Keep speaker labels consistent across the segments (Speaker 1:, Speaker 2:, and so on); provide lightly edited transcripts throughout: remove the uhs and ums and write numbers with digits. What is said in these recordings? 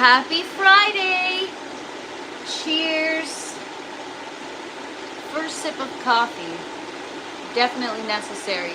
Speaker 1: Happy Friday! Cheers! First sip of coffee. Definitely necessary.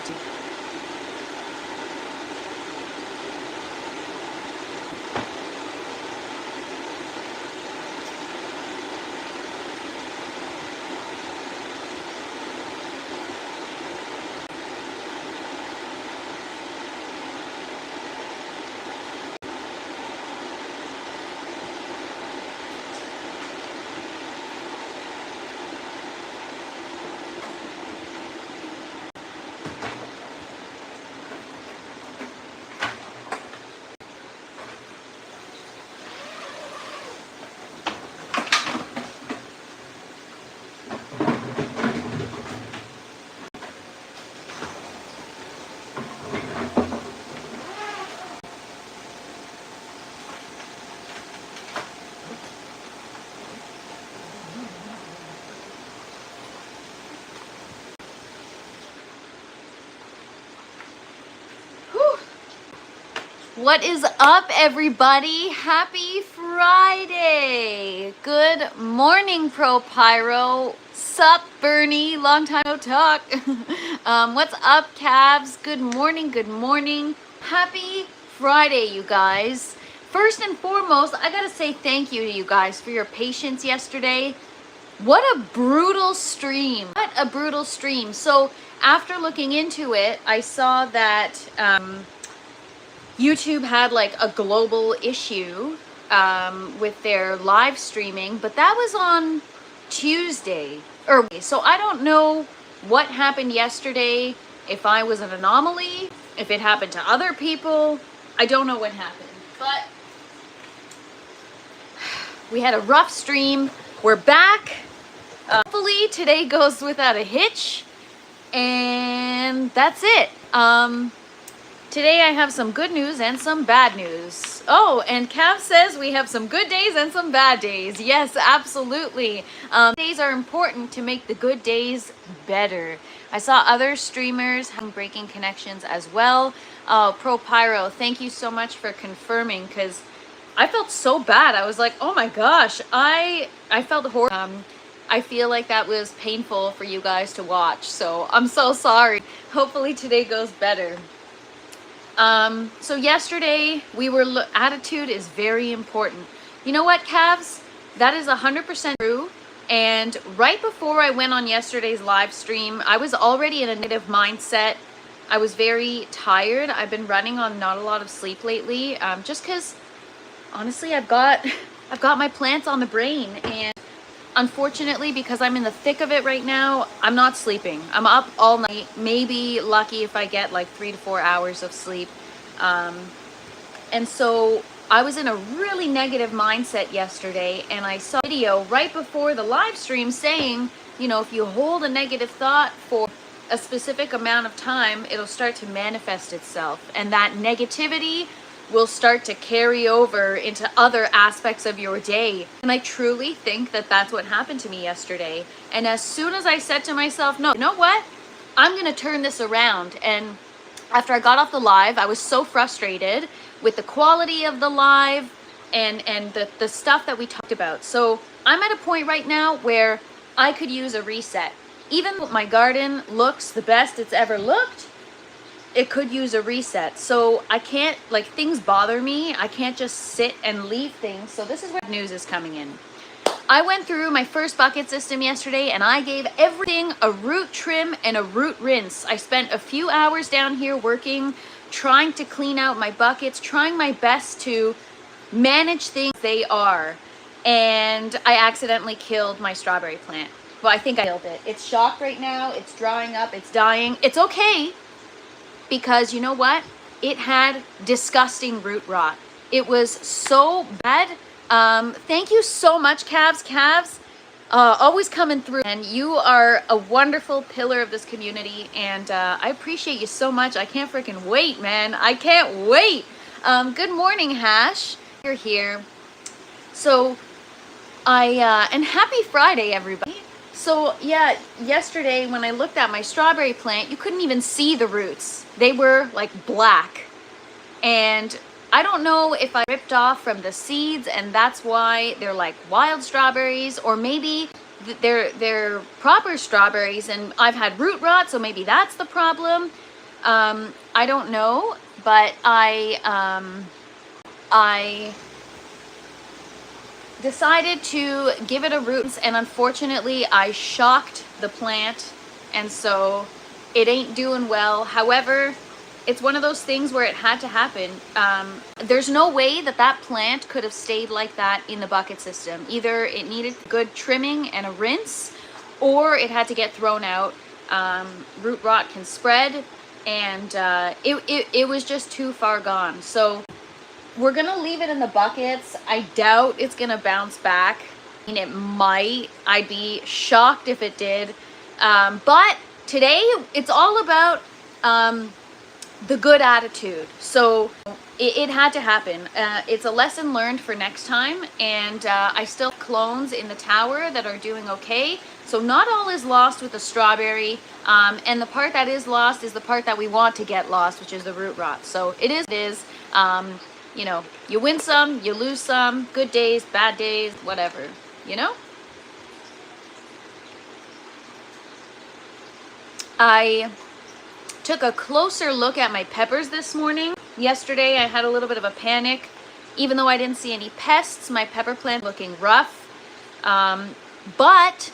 Speaker 1: What is up, everybody? Happy Friday! Good morning, Pro Pyro. Sup, Bernie? Long time no talk. What's up, Cavs? Good morning, good morning. Happy Friday, you guys. First and foremost, I gotta say thank you to you guys for your patience yesterday. What a brutal stream. What a brutal stream. So after looking into it, I saw that YouTube had like a global issue with their live streaming, but that was on Tuesday. So I don't know what happened yesterday, if I was an anomaly, if it happened to other people. I don't know what happened, but we had a rough stream. We're back. Hopefully today goes without a hitch, and that's it. Today I have some good news and some bad news. Oh, and Cav says we have some good days and some bad days. Yes, absolutely. Days are important to make the good days better. I saw other streamers having breaking connections as well. Pro Pyro, thank you so much for confirming, because I felt so bad. I was like, oh my gosh, I felt horrible. I feel like that was painful for you guys to watch, so I'm so sorry. Hopefully today goes better. So yesterday we were, attitude is very important. You know what, Cavs? That is 100% true. And right before I went on yesterday's live stream, I was already in a negative mindset. I was very tired. I've been running on not a lot of sleep lately, just because, honestly, I've got my plants on the brain, and unfortunately, because I'm in the thick of it right now, I'm not sleeping. I'm up all night, maybe lucky if I get like 3 to 4 hours of sleep. And so I was in a really negative mindset yesterday, and I saw a video right before the live stream saying, you know, if you hold a negative thought for a specific amount of time, it'll start to manifest itself. And that negativity will start to carry over into other aspects of your day. And I truly think that that's what happened to me yesterday. And as soon as I said to myself, no, you know what? I'm gonna turn this around. And after I got off the live, I was so frustrated with the quality of the live and the stuff that we talked about. So I'm at a point right now where I could use a reset. Even though my garden looks the best it's ever looked, it could use a reset. So I can't, like, things bother me. I can't just sit and leave things. So this is where news is coming in. I went through my first bucket system yesterday, and I gave everything a root trim and a root rinse. I spent a few hours down here working, trying to clean out my buckets, trying my best to manage things they are. And I accidentally killed my strawberry plant. Well, I think I killed it. It's shocked right now. It's drying up. It's dying. It's okay. Because you know what? It had disgusting root rot. It was so bad. Thank you so much, Cavs. Cavs, always coming through. And you are a wonderful pillar of this community. And I appreciate you so much. I can't freaking wait, man. I can't wait. Good morning, Hash. You're here. So, and happy Friday, everybody. So yeah, yesterday when I looked at my strawberry plant, you couldn't even see the roots. They were like black. And I don't know if I ripped off from the seeds and that's why they're like wild strawberries, or maybe they're proper strawberries and I've had root rot, so maybe that's the problem. I don't know, but I decided to give it a root, and unfortunately I shocked the plant, and so it ain't doing well. However, it's one of those things where it had to happen. There's no way that that plant could have stayed like that in the bucket system. Either it needed good trimming and a rinse, or it had to get thrown out. Root rot can spread, and it was just too far gone. So we're gonna leave it in the buckets. I doubt it's gonna bounce back. I mean, it might. I'd be shocked if it did. But today it's all about the good attitude. So it had to happen. It's a lesson learned for next time, and I still have clones in the tower that are doing okay. So not all is lost with the strawberry, and the part that is lost is the part that we want to get lost, which is the root rot. So it is. You know, you win some, you lose some, good days, bad days, whatever, you know? I took a closer look at my peppers this morning. Yesterday I had a little bit of a panic. Even though I didn't see any pests, my pepper plant looking rough. But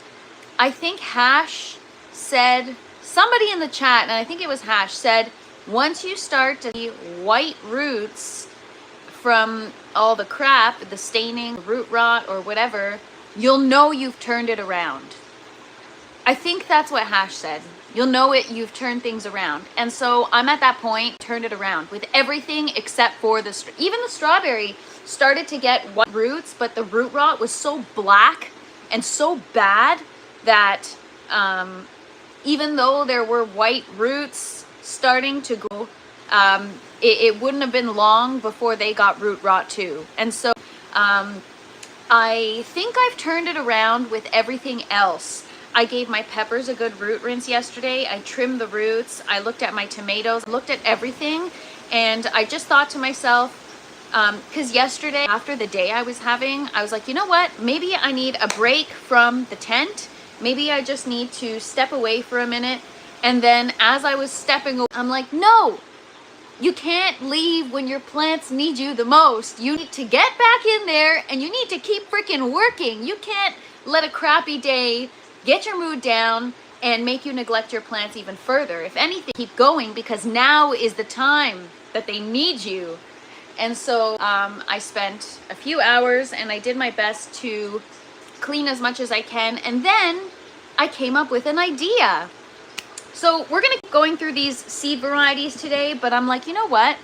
Speaker 1: I think Hash said, somebody in the chat, and I think it was Hash, said, once you start to see white roots from all the crap, the staining, root rot, or whatever, you'll know you've turned it around. I think that's what Hash said. You'll know it, you've turned things around. And so I'm at that point, turned it around with everything except for even the strawberry started to get white roots, but the root rot was so black and so bad that even though there were white roots starting to go, it wouldn't have been long before they got root rot too. And so I think I've turned it around with everything else. I gave my peppers a good root rinse yesterday. I trimmed the roots. I looked at my tomatoes, looked at everything, and I just thought to myself, because yesterday, after the day I was having, I was like, you know what? Maybe I need a break from the tent. Maybe I just need to step away for a minute. And then as I was stepping away, I'm like, no, you can't leave when your plants need you the most. You need to get back in there and you need to keep freaking working. You can't let a crappy day get your mood down and make you neglect your plants even further. If anything, keep going, because now is the time that they need you. And so I spent a few hours and I did my best to clean as much as I can. And then I came up with an idea. So we're gonna keep going through these seed varieties today, but I'm like, you know what?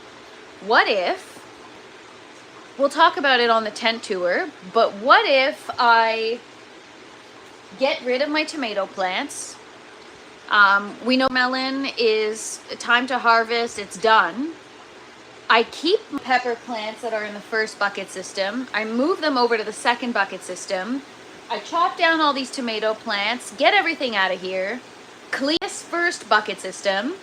Speaker 1: What if, we'll talk about it on the tent tour, but what if I get rid of my tomato plants? We know melon is time to harvest, it's done. I keep pepper plants that are in the first bucket system. I move them over to the second bucket system. I chop down all these tomato plants, get everything out of here, clean this first bucket system.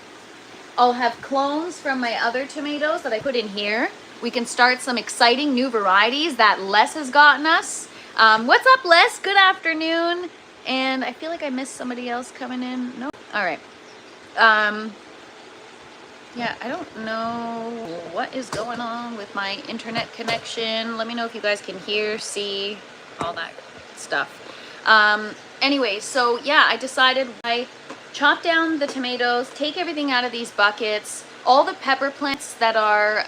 Speaker 1: I'll have clones from my other tomatoes that I put in here. We can start some exciting new varieties that Les has gotten us. What's up, Les? Good afternoon. And I feel like I missed somebody else coming in. No? All right. Yeah, I don't know what is going on with my internet connection. Let me know if you guys can hear, see, all that stuff. Anyway, so yeah, I decided I chop down the tomatoes, take everything out of these buckets. All the pepper plants that are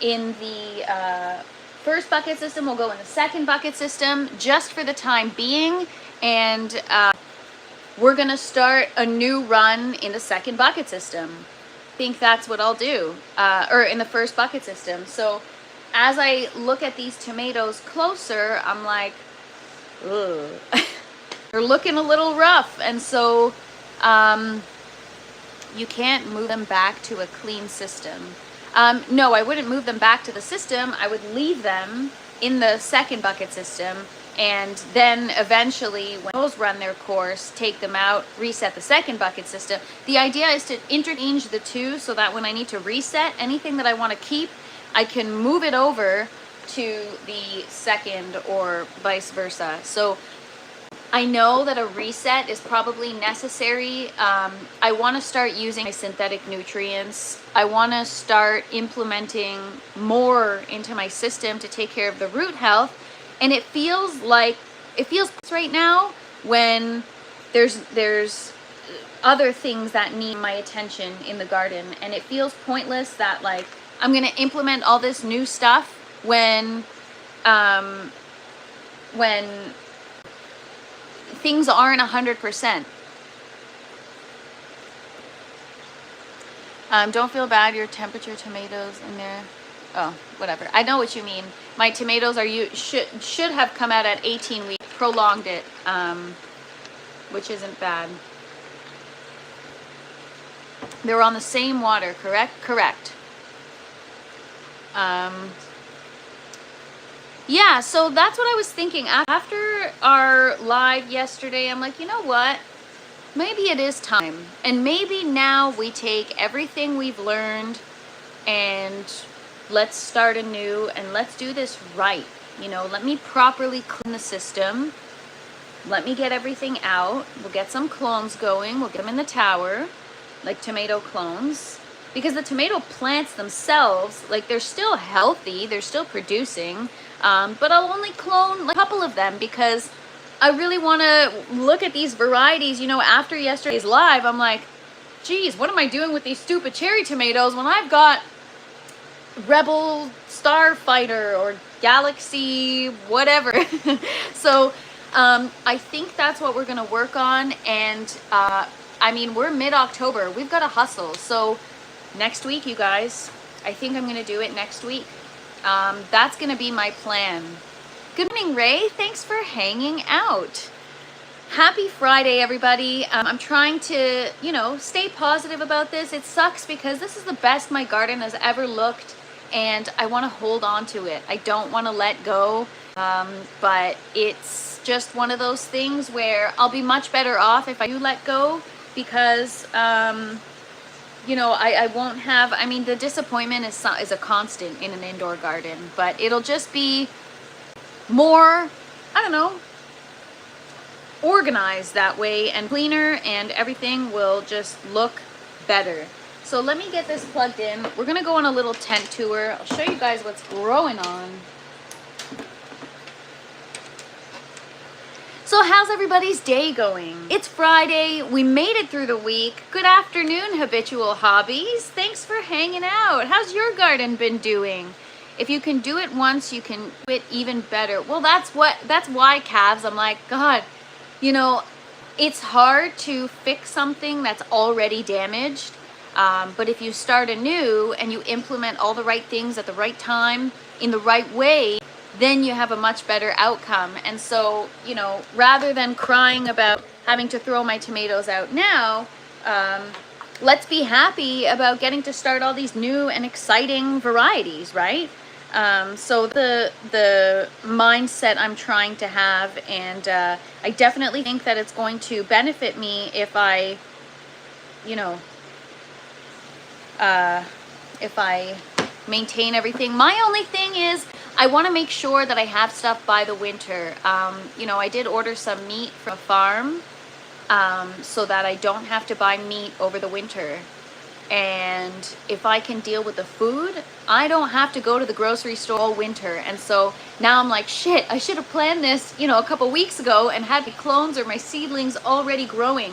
Speaker 1: in the first bucket system will go in the second bucket system just for the time being, and we're gonna start a new run in the second bucket system. I think that's what I'll do, or in the first bucket system. So as I look at these tomatoes closer, I'm like, ugh. They're looking a little rough, and so you can't move them back to a clean system. No, I wouldn't move them back to the system. I would leave them in the second bucket system, and then eventually when those run their course, take them out, reset the second bucket system. The idea is to interchange the two so that when I need to reset anything that I want to keep, I can move it over to the second or vice versa. So I know that a reset is probably necessary. I want to start using my synthetic nutrients. I want to start implementing more into my system to take care of the root health. And it feels right now when there's other things that need my attention in the garden, and it feels pointless that like I'm gonna implement all this new stuff when things aren't 100%. Don't feel bad, your temperature tomatoes in there. Oh, whatever. I know what you mean. My tomatoes should have come out at 18 weeks, prolonged it, which isn't bad. They were on the same water, correct? Correct. Yeah, so that's what I was thinking. After our live yesterday, I'm like, you know what? Maybe it is time. And maybe now we take everything we've learned and let's start anew and let's do this right. You know, let me properly clean the system. Let me get everything out. We'll get some clones going. We'll get them in the tower, like tomato clones. Because the tomato plants themselves, like they're still healthy, they're still producing, but I'll only clone like a couple of them because I really want to look at these varieties. You know, after yesterday's live, I'm like, geez, what am I doing with these stupid cherry tomatoes when I've got Rebel Starfighter or Galaxy whatever. So I think that's what we're going to work on. And I mean, we're mid-October. We've got to hustle. So next week, you guys, I think I'm going to do it next week. That's going to be my plan. Good morning, Ray. Thanks for hanging out. Happy Friday, everybody. I'm trying to, you know, stay positive about this. It sucks because this is the best my garden has ever looked, and I want to hold on to it. I don't want to let go, but it's just one of those things where I'll be much better off if I do let go because, you know, I won't have, I mean, the disappointment is a constant in an indoor garden, but it'll just be more, I don't know, organized that way and cleaner, and everything will just look better. So let me get this plugged in. We're gonna go on a little tent tour. I'll show you guys what's growing on. So how's everybody's day going? It's Friday. We made it through the week. Good afternoon, Habitual Hobbies. Thanks for hanging out. How's your garden been doing? If you can do it once, you can do it even better. Well, that's why, calves, I'm like, God, you know, it's hard to fix something that's already damaged. But if you start anew and you implement all the right things at the right time, in the right way, then you have a much better outcome. And so, you know, rather than crying about having to throw my tomatoes out now, let's be happy about getting to start all these new and exciting varieties, right? So the mindset I'm trying to have, and I definitely think that it's going to benefit me if I, you know, if I maintain everything. My only thing is I want to make sure that I have stuff by the winter. You know, I did order some meat from a farm so that I don't have to buy meat over the winter. And if I can deal with the food, I don't have to go to the grocery store all winter. And so now I'm like, shit, I should have planned this, you know, a couple weeks ago and had my clones or my seedlings already growing.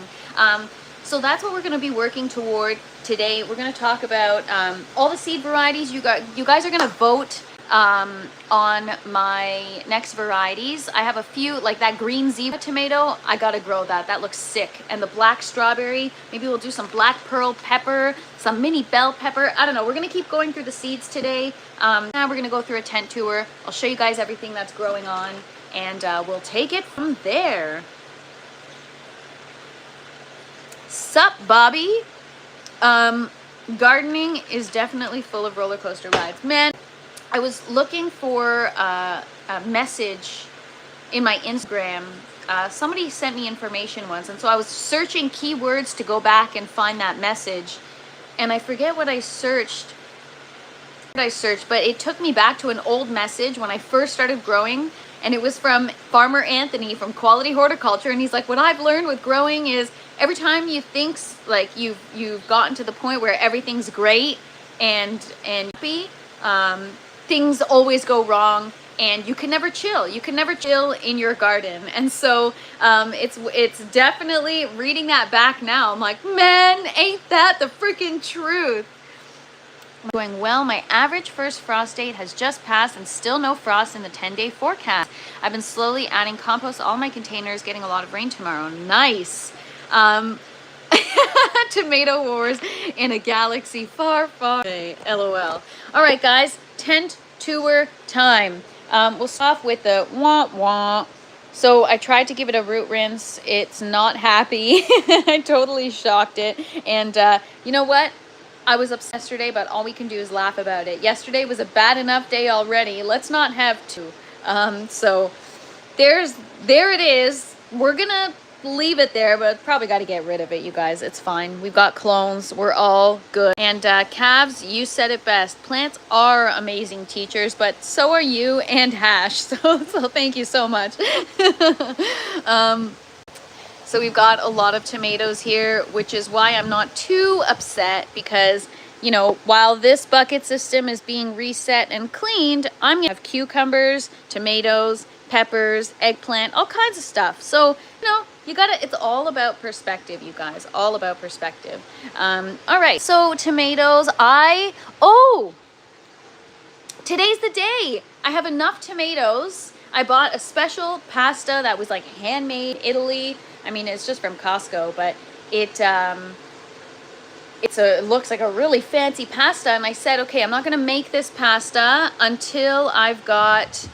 Speaker 1: So that's what we're going to be working toward today. We're going to talk about all the seed varieties. You guys are going to vote on my next varieties. I have a few, like that green zebra tomato. I gotta grow that. That looks sick. And the black strawberry, maybe we'll do some black pearl pepper, some mini bell pepper. I don't know. We're gonna keep going through the seeds today. Now we're gonna go through a tent tour. I'll show you guys everything that's growing on, and we'll take it from there. Sup, Bobby? Gardening is definitely full of roller coaster rides, man. I was looking for a message in my Instagram. Somebody sent me information once, and so I was searching keywords to go back and find that message, and I forget what I searched, I searched, but it took me back to an old message when I first started growing, and it was from Farmer Anthony from Quality Horticulture, and he's like, what I've learned with growing is every time you think like you've gotten to the point where everything's great and happy, things always go wrong, and you can never chill. You can never chill in your garden. And so it's definitely, reading that back now, I'm like, man, ain't that the freaking truth? Going well. My average first frost date has just passed and still no frost in the 10-day forecast. I've been slowly adding compost to all my containers, getting a lot of rain tomorrow. Nice. Tomato wars in a galaxy far, far away. LOL. All right, guys, tent tour time. We'll start off with the wah-wah. So I tried to give it a root rinse. It's not happy. I totally shocked it. And you know what? I was upset yesterday, but all we can do is laugh about it. Yesterday was a bad enough day already. Let's not have two. So there it is. We're gonna leave it there, but probably got to get rid of it, you guys. It's fine. We've got clones. We're all good. And calves, you said it best. Plants are amazing teachers, but so are you and Hash. So thank you so much. So we've got a lot of tomatoes here, which is why I'm not too upset, because, you know, while this bucket system is being reset and cleaned, I'm gonna have cucumbers, tomatoes, peppers, eggplant, all kinds of stuff. So, you know, you gotta, it's all about perspective, you guys, all about perspective. All right, so tomatoes, today's the day. I have enough tomatoes. I bought a special pasta that was like handmade Italy. I mean, it's just from Costco, but it looks like a really fancy pasta. And I said, okay, I'm not gonna make this pasta until I've got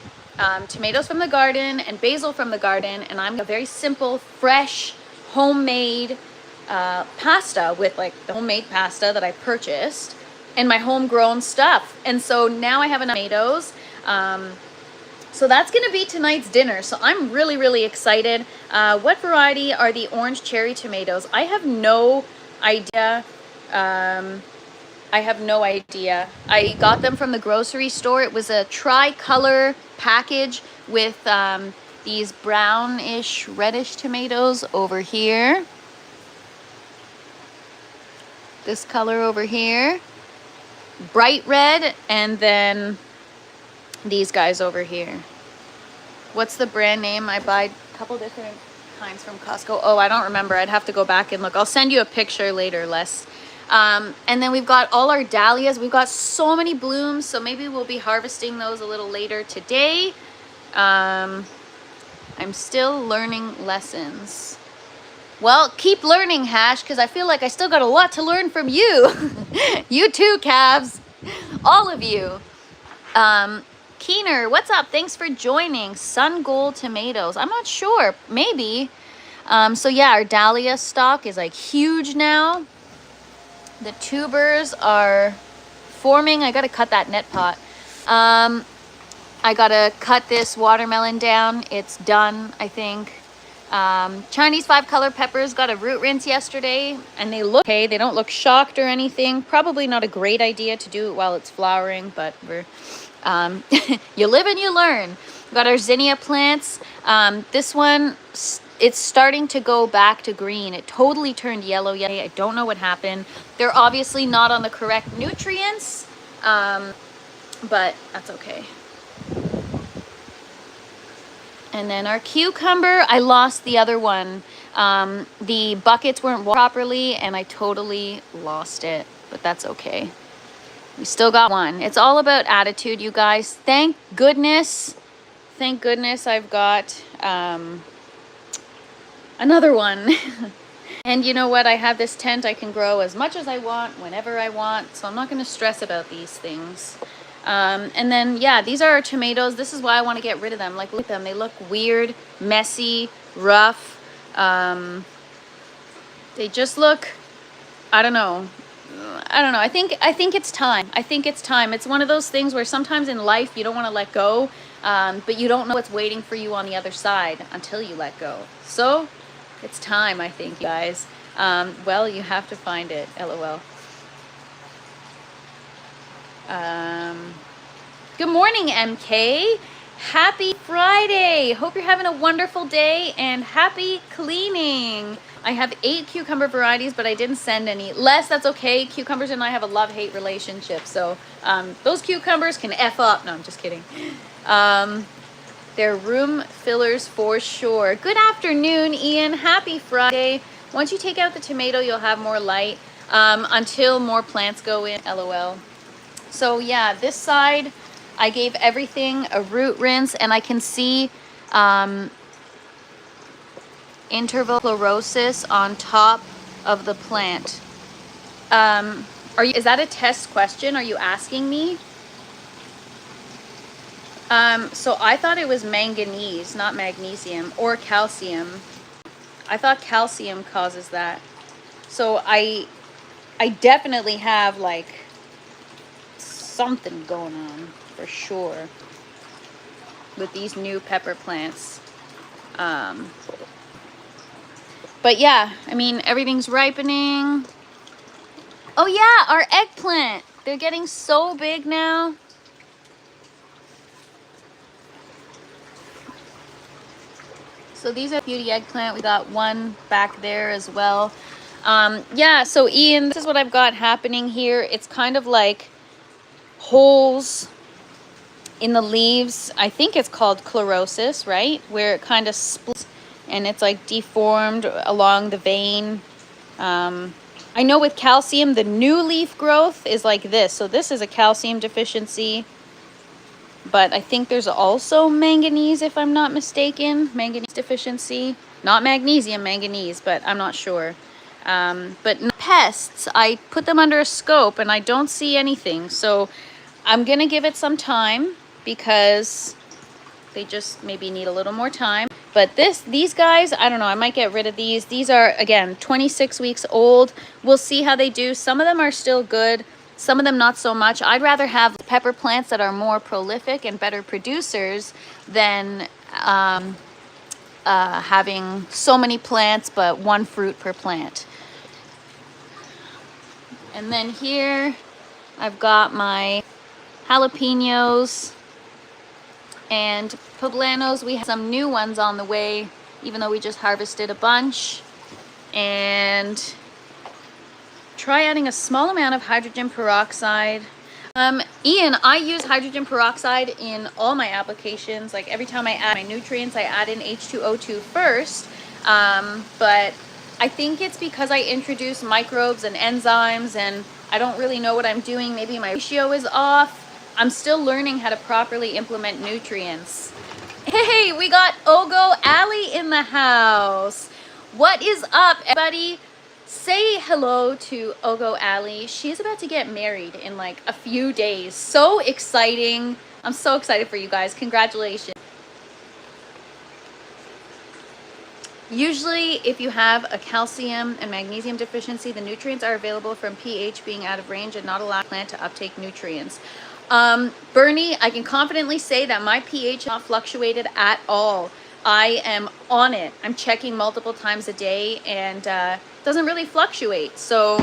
Speaker 1: tomatoes from the garden and basil from the garden, and I'm a very simple, fresh, homemade pasta with like the homemade pasta that I purchased and my homegrown stuff. And so now I have enough tomatoes. So that's gonna be tonight's dinner. So I'm really, really excited. What variety are the orange cherry tomatoes? I have no idea. I have no idea. I got them from the grocery store. It was a tri-color package with these brownish, reddish tomatoes over here. This color over here. Bright red, and then these guys over here. What's the brand name? I buy a couple different kinds from Costco. Oh, I don't remember. I'd have to go back and look. I'll send you a picture later, Les. And then we've got all our dahlias. We've got so many blooms, so maybe we'll be harvesting those a little later today. I'm still learning lessons. Well, keep learning, Hash, because I feel like I still got a lot to learn from you. You too, calves. All of you. Keener, what's up? Thanks for joining. Sun Gold tomatoes. I'm not sure. Maybe. So yeah, our dahlia stock is like huge now. The tubers are forming. I gotta cut that net pot. I gotta cut this watermelon down. It's done, I think. Chinese 5-color peppers got a root rinse yesterday, and they look okay. They don't look shocked or anything. Probably not a great idea to do it while it's flowering, but we're you live and you learn. We've got our zinnia plants. This one, it's starting to go back to green. It totally turned yellow yesterday. I don't know what happened. They're obviously not on the correct nutrients, but that's okay. And then our cucumber, I lost the other one. The buckets weren't washed properly, and I totally lost it, but that's okay. We still got one. It's all about attitude, you guys. Thank goodness I've got another one. And you know what? I have this tent. I can grow as much as I want, whenever I want. So I'm not going to stress about these things. And then, yeah, these are our tomatoes. This is why I want to get rid of them. Like, look at them. They look weird, messy, rough. They just look, I don't know. I think it's time. I think it's time. It's one of those things where sometimes in life you don't want to let go, but you don't know what's waiting for you on the other side until you let go. So it's time, I think, you guys. Well, you have to find it. LOL. Good morning, MK. Happy Friday. Hope you're having a wonderful day and happy cleaning. I have 8 cucumber varieties, but I didn't send any. Les, that's okay. Cucumbers and I have a love-hate relationship, so those cucumbers can F up. No, I'm just kidding. They're room fillers for sure. Good afternoon, Ian. Happy Friday. Once you take out the tomato, you'll have more light until more plants go in, LOL. So yeah, this side, I gave everything a root rinse, and I can see interval chlorosis on top of the plant. Is that a test question? Are you asking me? So I thought it was manganese, not magnesium, or calcium. I thought calcium causes that. So I definitely have like something going on for sure with these new pepper plants. But yeah, I mean, everything's ripening. Oh yeah, our eggplant. They're getting so big now. So these are beauty eggplant. We got one back there as well. Yeah, so Ian, this is what I've got happening here. It's kind of like holes in the leaves. I think it's called chlorosis, right? Where it kind of splits and it's like deformed along the vein. I know with calcium, the new leaf growth is like this. So this is a calcium deficiency. But I think there's also manganese, if I'm not mistaken. Manganese deficiency. Not magnesium, manganese, but I'm not sure. But pests, I put them under a scope and I don't see anything. So I'm going to give it some time because they just maybe need a little more time. But these guys, I don't know, I might get rid of these. These are, again, 26 weeks old. We'll see how they do. Some of them are still good. Some of them not so much. I'd rather have pepper plants that are more prolific and better producers than having so many plants but one fruit per plant. And then here I've got my jalapenos and poblanos. We have some new ones on the way, even though we just harvested a bunch. And try adding a small amount of hydrogen peroxide. Ian, I use hydrogen peroxide in all my applications. Like every time I add my nutrients, I add in H2O2 first. But I think it's because I introduce microbes and enzymes and I don't really know what I'm doing. Maybe my ratio is off. I'm still learning how to properly implement nutrients. Hey, we got Ogo Alley in the house. What is up, everybody? Say hello to Ogo Alley. She's about to get married in like a few days. So exciting. I'm so excited for you guys. Congratulations. Usually, if you have a calcium and magnesium deficiency, the nutrients are available from pH being out of range and not allowing the plant to uptake nutrients. Bernie, I can confidently say that my pH not fluctuated at all. I am on it. I'm checking multiple times a day and doesn't really fluctuate. So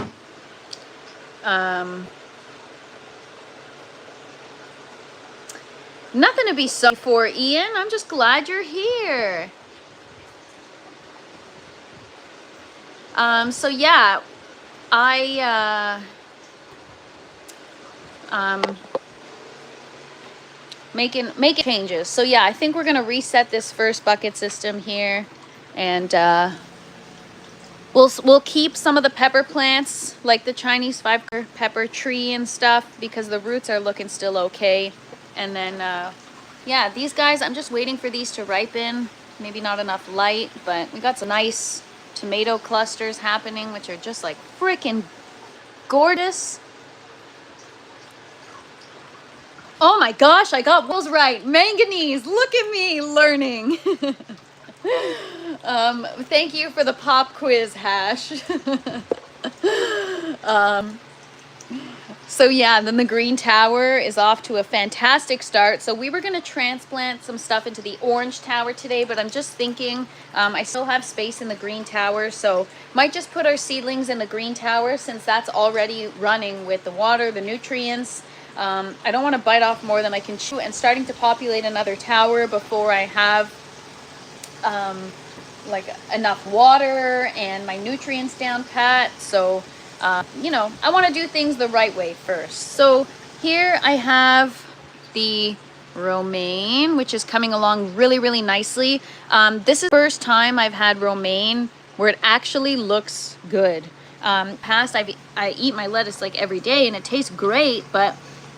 Speaker 1: nothing to be sorry for, Ian. I'm just glad you're here. So yeah, making changes. So yeah, I think we're gonna reset this first bucket system here, and we'll keep some of the pepper plants like the Chinese 5 pepper tree and stuff because the roots are looking still okay. And then yeah, these guys, I'm just waiting for these to ripen. Maybe not enough light, but we got some nice tomato clusters happening, which are just like freaking gorgeous. Oh my gosh, I got those right. Manganese, look at me learning. Thank you for the pop quiz, Hash. So yeah, then the green tower is off to a fantastic start. So we were going to transplant some stuff into the orange tower today, but I'm just thinking I still have space in the green tower, so might just put our seedlings in the green tower since that's already running with the water, the nutrients. I don't want to bite off more than I can chew, and starting to populate another tower before I have like enough water and my nutrients down pat. So you know, I want to do things the right way first. So here I have the romaine, which is coming along really nicely. This is the first time I've had romaine where it actually looks good. Past I eat my lettuce like every day and it tastes great, but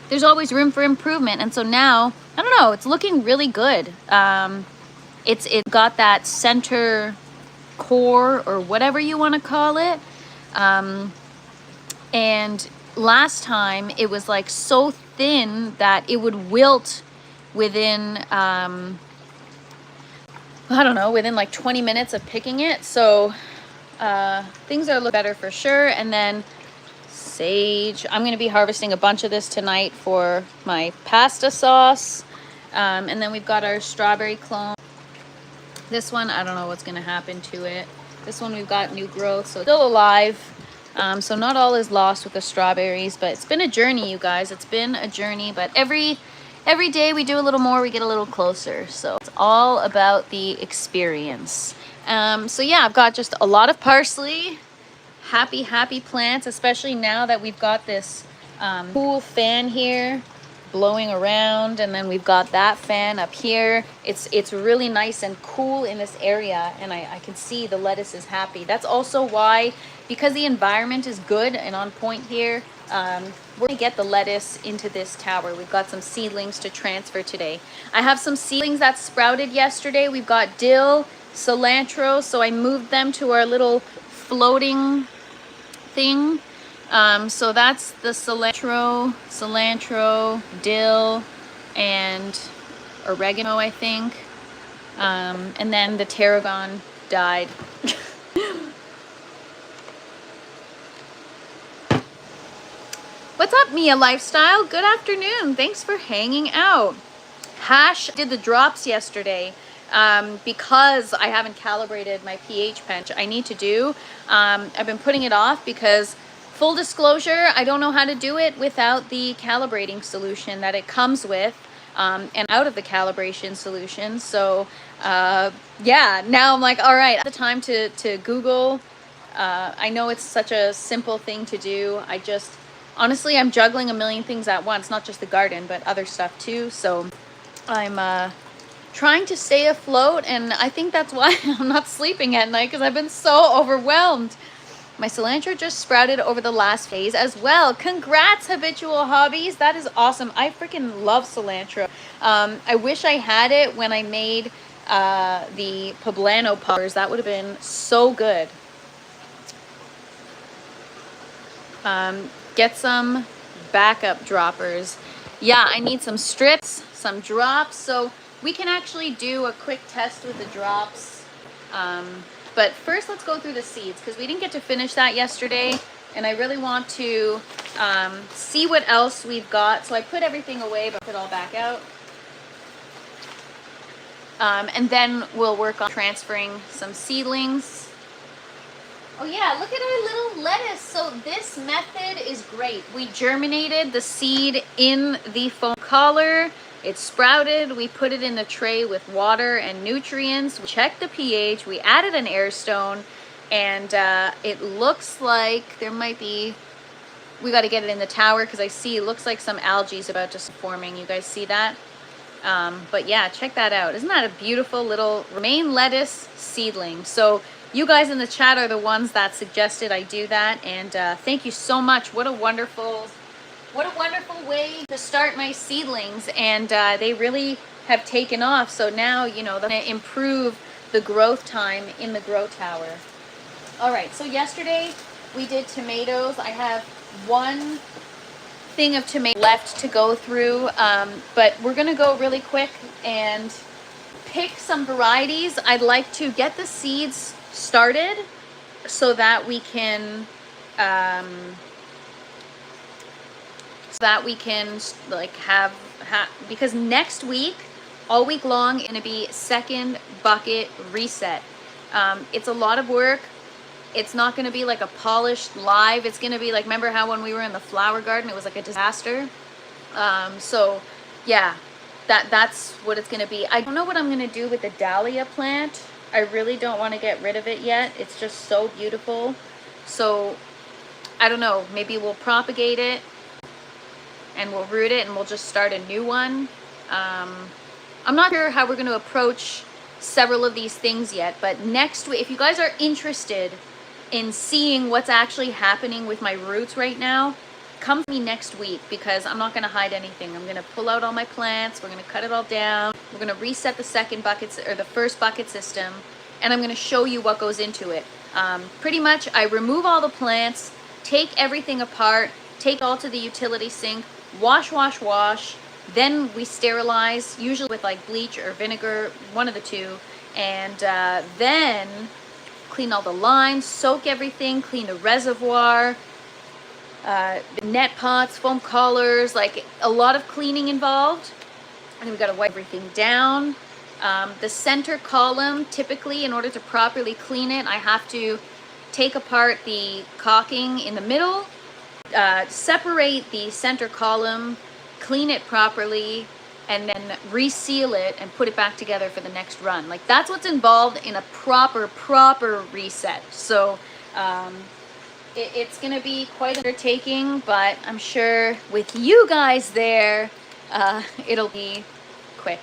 Speaker 1: there's always room for improvement. And so now, I don't know, it's looking really good. It's got that center core, or whatever you want to call it. And last time it was like so thin that it would wilt within I don't know, within like 20 minutes of picking it. So things are a little better for sure. And then sage, I'm going to be harvesting a bunch of this tonight for my pasta sauce. And then we've got our strawberry clone. This one, I don't know what's going to happen to it. This one we've got new growth, so it's still alive. So not all is lost with the strawberries, but it's been a journey, you guys. It's been a journey, but every day we do a little more, we get a little closer. So it's all about the experience. So yeah, I've got just a lot of parsley. Happy plants, especially now that we've got this cool fan here blowing around, and then we've got that fan up here. It's really nice and cool in this area, and I can see the lettuce is happy. That's also why, because the environment is good and on point here, we're gonna get the lettuce into this tower. We've got some seedlings to transfer today. I have some seedlings that sprouted yesterday. We've got dill, cilantro, so I moved them to our little floating thing. So that's the cilantro, dill, and oregano, I think. And then the tarragon died. What's up, Mia Lifestyle? Good afternoon. Thanks for hanging out. Hash did the drops yesterday because I haven't calibrated my pH pen, which I need to do. I've been putting it off because, full disclosure, I don't know how to do it without the calibrating solution that it comes with, and out of the calibration solution. So yeah, now I'm like, all right, the time to Google. I know it's such a simple thing to do. Honestly, I'm juggling a million things at once, not just the garden, but other stuff too. So I'm trying to stay afloat, and I think that's why I'm not sleeping at night, because I've been so overwhelmed. My cilantro just sprouted over the last phase as well. Congrats, Habitual Hobbies. That is awesome. I freaking love cilantro. I wish I had it when I made the poblano poppers. That would have been so good. Get some backup droppers. Yeah, I need some strips, some drops, so we can actually do a quick test with the drops. But first, let's go through the seeds, because we didn't get to finish that yesterday, and I really want to see what else we've got. So I put everything away, but put it all back out. And then we'll work on transferring some seedlings. Oh yeah, look at our little lettuce. So this method is great. We germinated the seed in the foam collar. It sprouted. We put it in the tray with water and nutrients. We checked the pH. We added an air stone, and it looks like there might be, we got to get it in the tower, because I see it looks like some algae is about to start forming. You guys see that? But yeah, check that out. Isn't that a beautiful little romaine lettuce seedling? So you guys in the chat are the ones that suggested I do that, and thank you so much. What a wonderful way to start my seedlings, and they really have taken off. So now, you know, they're going to improve the growth time in the grow tower. All right, so yesterday we did tomatoes. I have one thing of tomato left to go through, but we're going to go really quick and pick some varieties. I'd like to get the seeds started so that we can like have because next week, all week long, it's gonna be second bucket reset. It's a lot of work. It's not gonna be like a polished live. It's gonna be like, remember how when we were in the flower garden, it was like a disaster? So yeah, that's what it's gonna be. I don't know what I'm gonna do with the dahlia plant. I really don't want to get rid of it yet. It's just so beautiful. So I don't know, maybe we'll propagate it and we'll root it and we'll just start a new one. I'm not sure how we're going to approach several of these things yet, but next week, if you guys are interested in seeing what's actually happening with my roots right now, come to me next week, because I'm not going to hide anything. I'm going to pull out all my plants. We're going to cut it all down. We're going to reset the second bucket, or the first bucket system, and I'm going to show you what goes into it. Pretty much, I remove all the plants, take everything apart, take it all to the utility sink, wash, wash, wash. Then we sterilize, usually with like bleach or vinegar, one of the two, and then clean all the lines, soak everything, clean the reservoir, net pots, foam collars, like a lot of cleaning involved. And we got to wipe everything down. The center column, typically, in order to properly clean it, I have to take apart the caulking in the middle, separate the center column, clean it properly, and then reseal it and put it back together for the next run. Like, that's what's involved in a proper reset. So it's gonna be quite an undertaking, but I'm sure with you guys there, it'll be quick.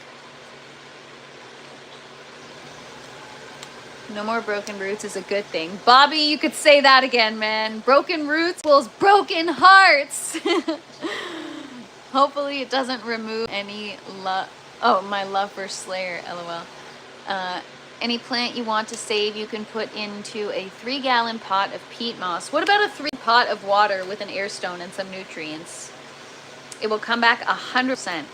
Speaker 1: No more broken roots is a good thing. Bobby, you could say that again, man. Broken roots equals broken hearts. Hopefully it doesn't remove any love. Oh, my love for Slayer, lol. Any plant you want to save, you can put into a 3-gallon pot of peat moss. What about a 3-pot of water with an air stone and some nutrients? It will come back 100%.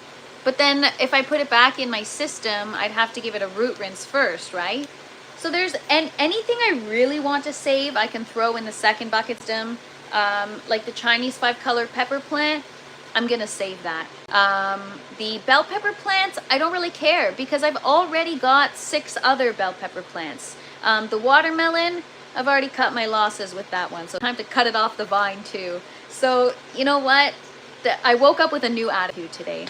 Speaker 1: But then if I put it back in my system, I'd have to give it a root rinse first, right? So there's anything I really want to save, I can throw in the second bucket system. Like the Chinese 5-color pepper plant, I'm gonna save that. The bell pepper plants, I don't really care, because I've already got 6 other bell pepper plants. The watermelon, I've already cut my losses with that one, so time to cut it off the vine too. So you know what? I woke up with a new attitude today.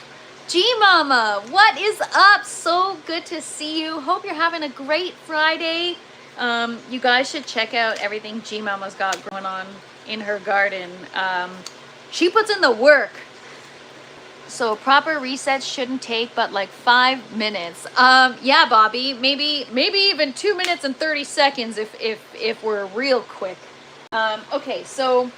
Speaker 1: G-Mama, what is up? So good to see you. Hope you're having a great Friday. You guys should check out everything G-Mama's got going on in her garden. She puts in the work. So proper resets shouldn't take but like 5 minutes. Yeah, Bobby, maybe even 2 minutes and 30 seconds if we're real quick. Okay, so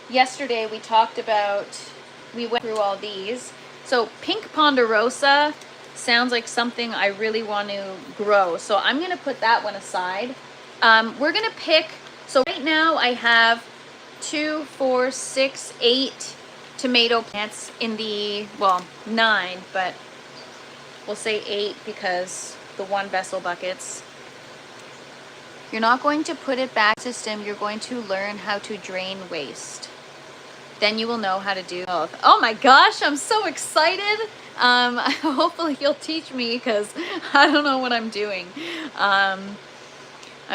Speaker 1: yesterday we went through all these. So pink ponderosa sounds like something I really want to grow. So I'm going to put that one aside. We're going to pick, so right now I have 2, 4, 6, 8 tomato plants in the, well, 9, but we'll say 8 because the 1 vessel buckets. You're not going to put it back in the system, you're going to learn how to drain waste. Then you will know how to do both. Oh my gosh, I'm so excited. Hopefully you'll teach me, because I don't know what I'm doing. I'm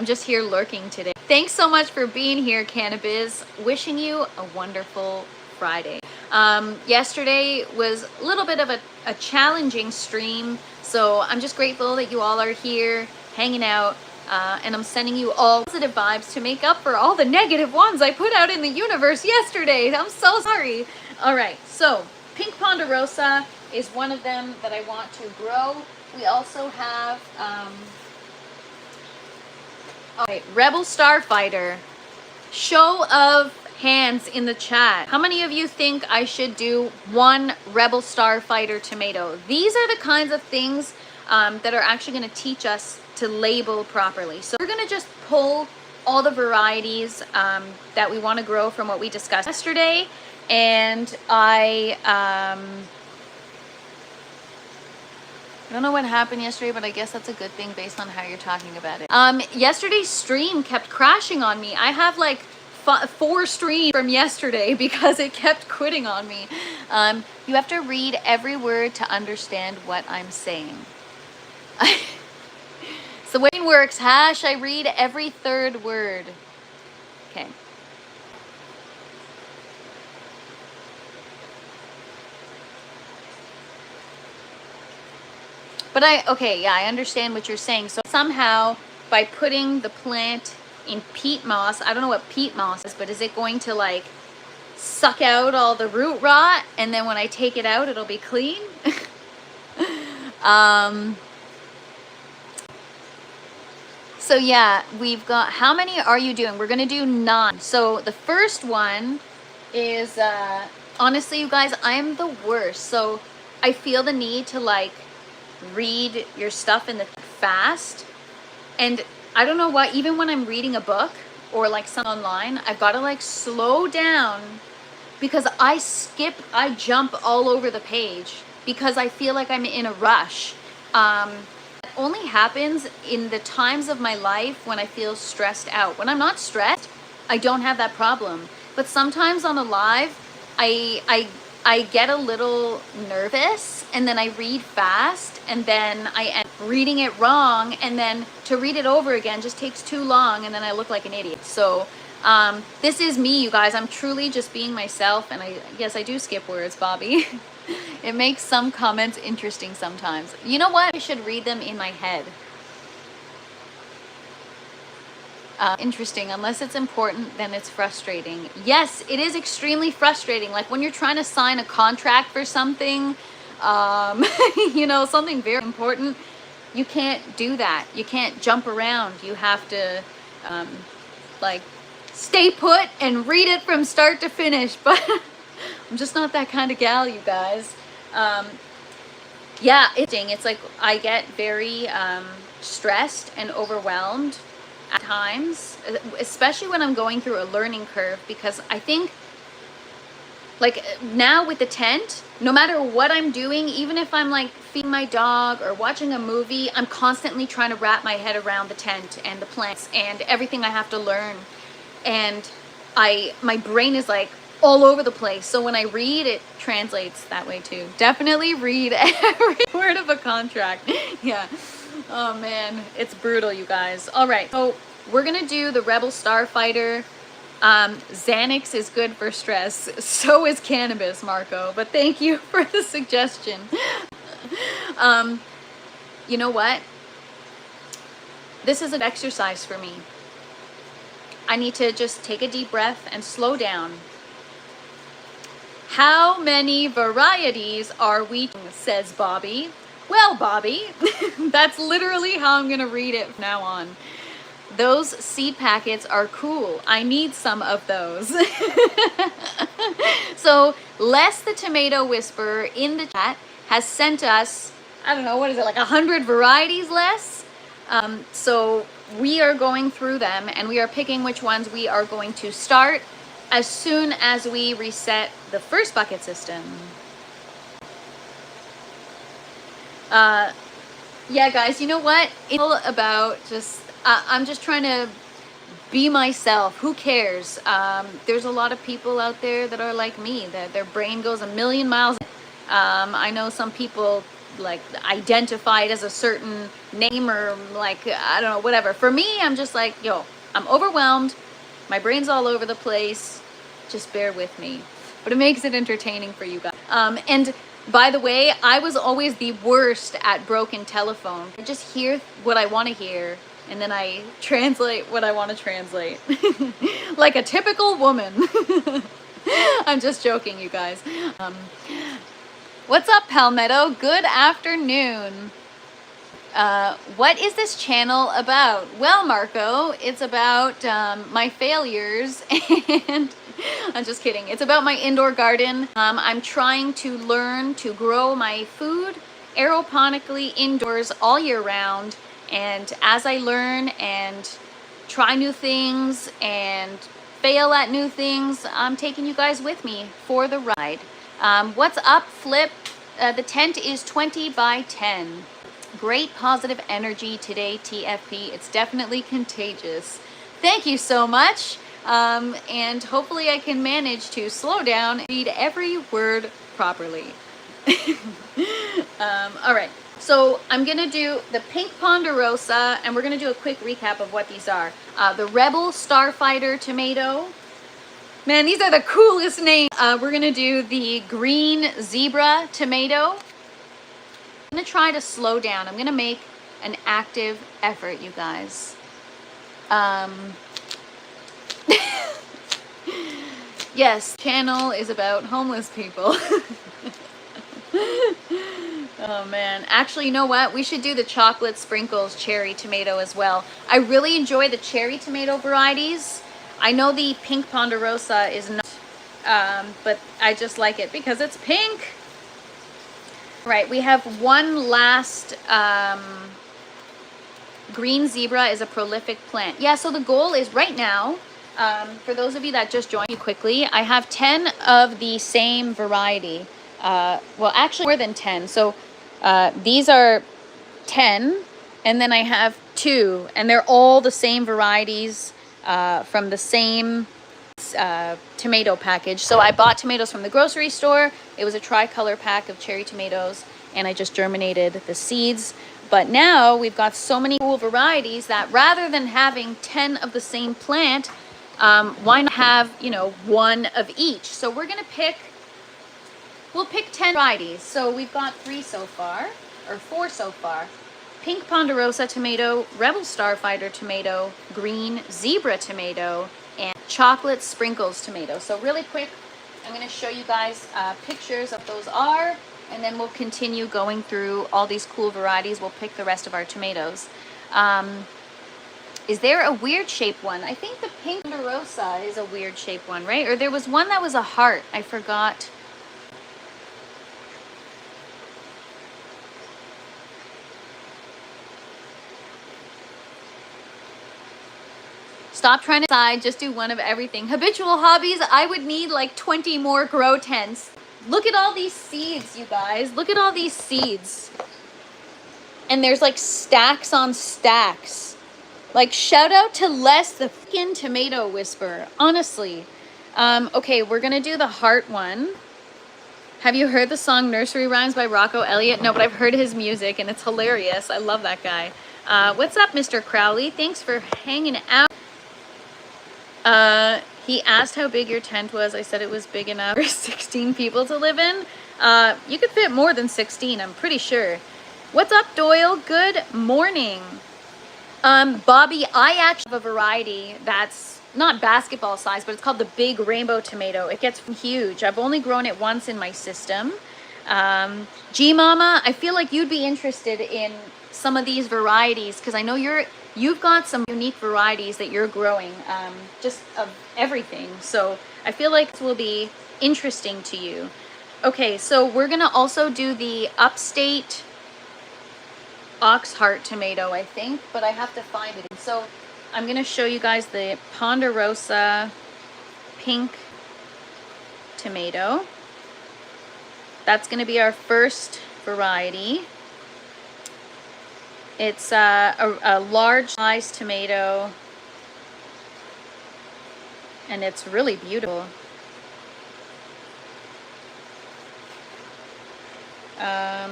Speaker 1: just here lurking today. Thanks so much for being here, Cannabis. Wishing you a wonderful Friday. Yesterday was a little bit of a challenging stream, so I'm just grateful that you all are here hanging out. And I'm sending you all positive vibes to make up for all the negative ones I put out in the universe yesterday. I'm so sorry. All right, so pink ponderosa is one of them that I want to grow. We also have, all right, Rebel Starfighter. Show of hands in the chat. How many of you think I should do 1 Rebel Starfighter tomato? These are the kinds of things that are actually going to teach us to label properly. So we're going to just pull all the varieties that we want to grow from what we discussed yesterday. And I don't know what happened yesterday, but I guess that's a good thing based on how you're talking about it. Yesterday's stream kept crashing on me. I have like 4 streams from yesterday because it kept quitting on me. You have to read every word to understand what I'm saying. So the way it works, hash, I read every 3rd word. Okay. But okay, yeah, I understand what you're saying. So somehow by putting the plant in peat moss, I don't know what peat moss is, but is it going to like suck out all the root rot, and then when I take it out, it'll be clean? So yeah, we've got, how many are you doing? We're gonna do 9. So the first one is, honestly, you guys, I'm the worst. So I feel the need to like read your stuff in the fast. And I don't know why, even when I'm reading a book or like some online, I've got to like slow down because I jump all over the page because I feel like I'm in a rush. It only happens in the times of my life when I feel stressed out. When I'm not stressed, I don't have that problem. But sometimes on a live, I get a little nervous, and then I read fast, and then I end up reading it wrong, and then to read it over again just takes too long, and then I look like an idiot. So this is me, you guys. I'm truly just being myself, and yes, I do skip words, Bobby. It makes some comments interesting sometimes. You know what? I should read them in my head. Interesting. Unless it's important, then it's frustrating. Yes, it is extremely frustrating. Like when you're trying to sign a contract for something, you know, something very important, you can't do that. You can't jump around. You have to, like, stay put and read it from start to finish. But I'm just not that kind of gal, you guys. Yeah, it's like I get very stressed and overwhelmed at times, especially when I'm going through a learning curve, because I think like now with the tent, no matter what I'm doing, even if I'm like feeding my dog or watching a movie, I'm constantly trying to wrap my head around the tent and the plants and everything I have to learn. And my brain is like all over the place. So when I read, it translates that way too. Definitely read every word of a contract. Yeah. Oh man, it's brutal, you guys. All right, so we're gonna do the Rebel Starfighter. Xanax is good for stress. So is cannabis, Marco. But thank you for the suggestion. You know what? This is an exercise for me. I need to just take a deep breath and slow down. How many varieties are we, says Bobby. Well, Bobby, that's literally how I'm gonna read it from now on. Those seed packets are cool. I need some of those. So Les the Tomato Whisperer in the chat has sent us, I don't know, what is it, like 100 varieties, Les? So we are going through them and we are picking which ones we are going to start as soon as we reset the first bucket system. Yeah, guys, you know what? It's all about just, I'm just trying to be myself. Who cares? There's a lot of people out there that are like me, that their brain goes a million miles. I know some people like identify it as a certain name or like, I don't know, whatever. For me, I'm just like, yo, I'm overwhelmed. My brain's all over the place. Just bear with me. But it makes it entertaining for you guys. And by the way, I was always the worst at broken telephone. I just hear what I want to hear, and then I translate what I want to translate. Like a typical woman. I'm just joking, you guys. What's up, Palmetto? Good afternoon. What is this channel about? Well, Marco, it's about my failures and I'm just kidding. It's about my indoor garden. I'm trying to learn to grow my food aeroponically indoors all year round. And as I learn and try new things and fail at new things, I'm taking you guys with me for the ride. What's up, Flip? The tent is 20 by 10. Great positive energy today, TFP. It's definitely contagious. Thank you so much. And hopefully I can manage to slow down and read every word properly. All right, so I'm gonna do the pink ponderosa, and we're gonna do a quick recap of what these are. The Rebel Starfighter tomato. Man, these are the coolest names. We're gonna do the green zebra tomato. I'm gonna try to slow down. I'm gonna make an active effort, you guys. Yes, channel is about homeless people. Oh man, actually, you know what? We should do the chocolate sprinkles cherry tomato as well. I really enjoy the cherry tomato varieties. I know the pink ponderosa is not, but I just like it because it's pink. Right, we have one last, green zebra is a prolific plant. Yeah, so the goal is right now, for those of you that just joined me quickly, I have 10 of the same variety. Well, actually more than 10. So these are 10, and then I have 2, and they're all the same varieties from the same tomato package. So I bought tomatoes from the grocery store. It was a tricolor pack of cherry tomatoes, and I just germinated the seeds. But now we've got so many cool varieties that rather than having 10 of the same plant, why not have, you know, 1 of each? So we're gonna we'll pick 10 varieties. So we've got 3 so far, or 4 so far. Pink ponderosa tomato, rebel starfighter tomato, green zebra tomato, and chocolate sprinkles tomato. So really quick, I'm going to show you guys pictures of those are, and then we'll continue going through all these cool varieties. We'll pick the rest of our tomatoes. Is there a weird shaped one? I think the pink ponderosa is a weird shaped one, right? Or there was one that was a heart. I forgot. Stop trying to decide, just do one of everything. Habitual hobbies, I would need like 20 more grow tents. Look at all these seeds, you guys. Look at all these seeds. And there's like stacks on stacks. Like shout out to Les, the fucking tomato whisperer, honestly. Okay, we're gonna do the heart one. Have you heard the song Nursery Rhymes by Rocco Elliott? No, but I've heard his music and it's hilarious. I love that guy. What's up, Mr. Crowley? Thanks for hanging out. He asked how big your tent was. I said it was big enough for 16 people to live in. You could fit more than 16, I'm pretty sure. What's up, Doyle? Good morning. Bobby, I actually have a variety that's not basketball size, but it's called the big rainbow tomato. It gets huge. I've only grown it once in my system. G Mama, I feel like you'd be interested in some of these varieties because I know you've got some unique varieties that you're growing, just of everything. So I feel like this will be interesting to you. Okay, so we're gonna also do the upstate ox heart tomato, I think, but I have to find it. So I'm gonna show you guys the ponderosa pink tomato. That's gonna be our first variety. It's a large size tomato, and it's really beautiful. I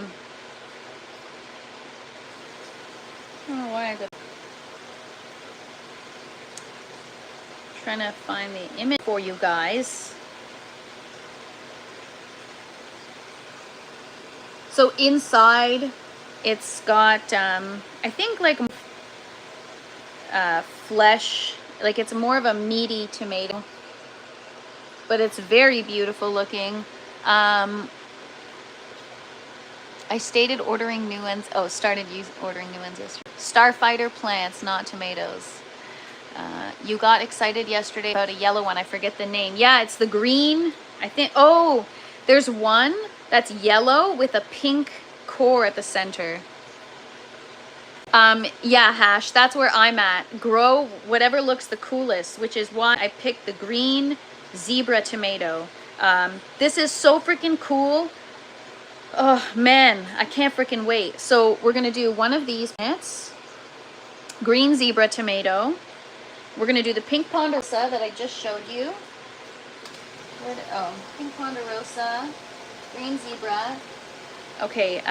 Speaker 1: don't know why I got. Trying to find the image for you guys. So inside, it's got, I think like flesh, like it's more of a meaty tomato, but it's very beautiful looking. I started ordering new ones. Oh, ordering new ones yesterday. Starfighter plants, not tomatoes. You got excited yesterday about a yellow one. I forget the name. Yeah, it's the green. I think. Oh, there's one that's yellow with a pink core at the center. Yeah, Hash, that's where I'm at. Grow whatever looks the coolest, which is why I picked the green zebra tomato. This is so freaking cool. Oh man, I can't freaking wait. So we're gonna do one of these plants, green zebra tomato. We're gonna do the pink ponderosa that I just showed you. Pink ponderosa, green zebra. Okay,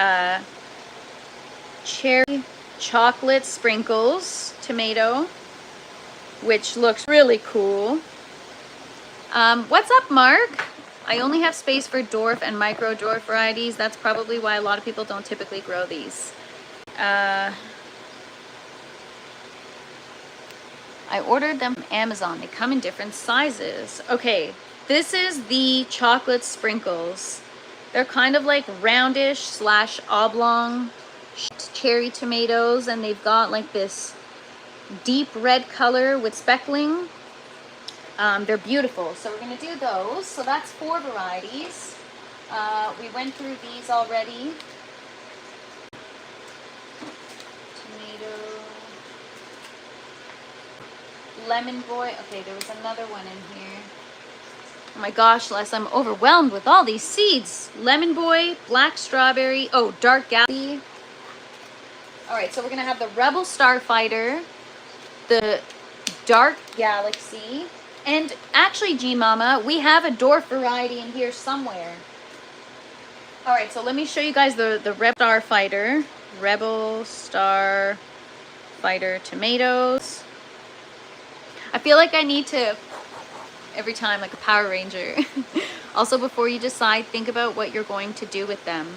Speaker 1: cherry chocolate sprinkles tomato, which looks really cool. What's up, Mark? I only have space for dwarf and micro dwarf varieties. That's probably why a lot of people don't typically grow these. I ordered them from Amazon. They come in different sizes. Okay, this is the chocolate sprinkles. They're kind of like roundish slash oblong cherry tomatoes, and they've got like this deep red color with speckling. They're beautiful. So we're going to do those. So that's 4 varieties. We went through these already. Tomato. Lemon boy. Okay, there was another one in here. Oh my gosh, Les, I'm overwhelmed with all these seeds. Lemon boy, black strawberry. Oh, dark galaxy. All right, so we're going to have the Rebel Starfighter, the dark galaxy, and actually, G Mama, we have a dwarf variety in here somewhere. All right, so let me show you guys the Rebel Starfighter. Rebel Starfighter tomatoes. I feel like I need to, every time, like a Power Ranger. Also, before you decide, think about what you're going to do with them.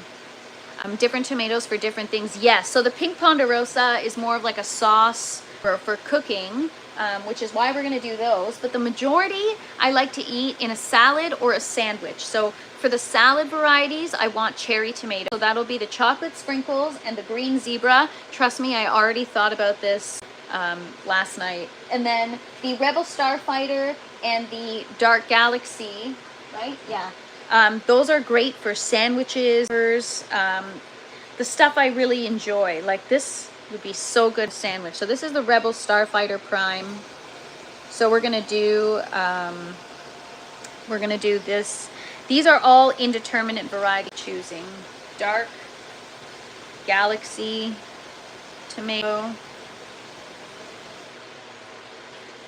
Speaker 1: Different tomatoes for different things. Yes, so the pink ponderosa is more of like a sauce for cooking, which is why we're going to do those. But the majority I like to eat in a salad or a sandwich. So for the salad varieties, I want cherry tomato. So that'll be the chocolate sprinkles and the green zebra. Trust me, I already thought about this last night. And then the Rebel Starfighter and the Dark Galaxy, right? Yeah. Those are great for sandwiches, the stuff I really enjoy. Like this would be so good sandwich. So this is the Rebel Starfighter Prime. So we're gonna do this. These are all indeterminate variety choosing. Dark Galaxy tomato.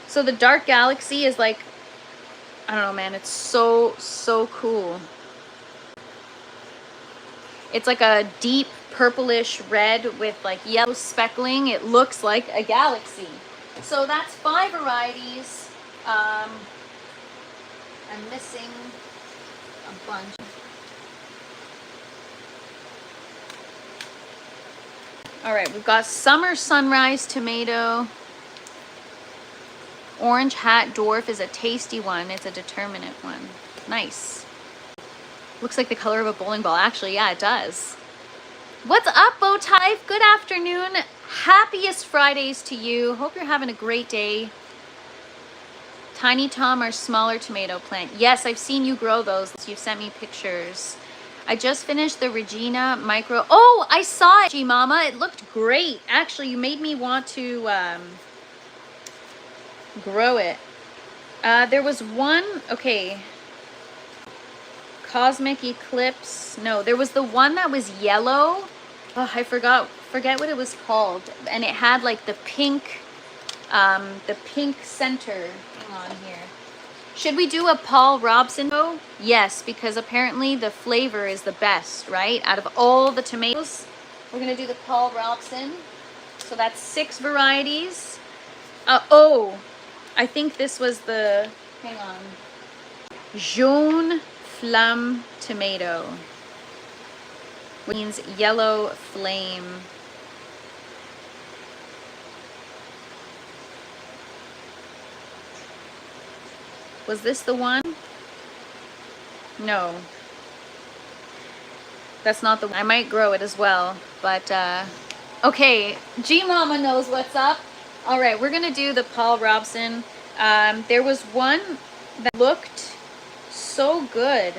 Speaker 1: So the Dark Galaxy is like, I don't know, man, it's so cool. It's like a deep purplish red with like yellow speckling. It looks like a galaxy. So that's 5 varieties. I'm missing a bunch. All right, we've got Summer Sunrise tomato. Orange Hat Dwarf is a tasty one. It's a determinate one. Nice. Looks like the color of a bowling ball. Actually, yeah, it does. What's up, Bowtie? Good afternoon. Happiest Fridays to you. Hope you're having a great day. Tiny Tom, our smaller tomato plant. Yes, I've seen you grow those. You've sent me pictures. I just finished the Regina micro. Oh, I saw it, G Mama. It looked great. Actually, you made me want to grow it. There was one, okay. Cosmic Eclipse. No, there was the one that was yellow. Oh, I forget what it was called. And it had like the pink center. Hang on here. Should we do a Paul Robson though? Yes, because apparently the flavor is the best, right? Out of all the tomatoes, we're gonna do the Paul Robson. So that's 6 varieties. Oh, I think this was the, hang on. Jaune Flamme tomato, which means yellow flame. Was this the one? No. That's not the one. I might grow it as well, but okay, G Mama knows what's up. All right, we're gonna do the Paul Robson. There was one that looked so good.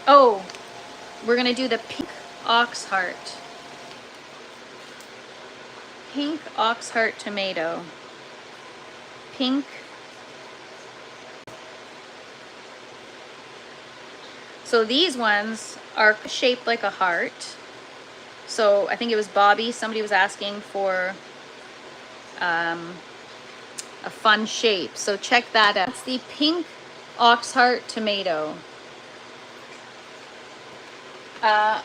Speaker 1: Oh, we're gonna do the pink oxheart. Pink oxheart tomato. Pink. So these ones are shaped like a heart. So I think it was Bobby. Somebody was asking for a fun shape. So check that out. It's the pink oxheart tomato.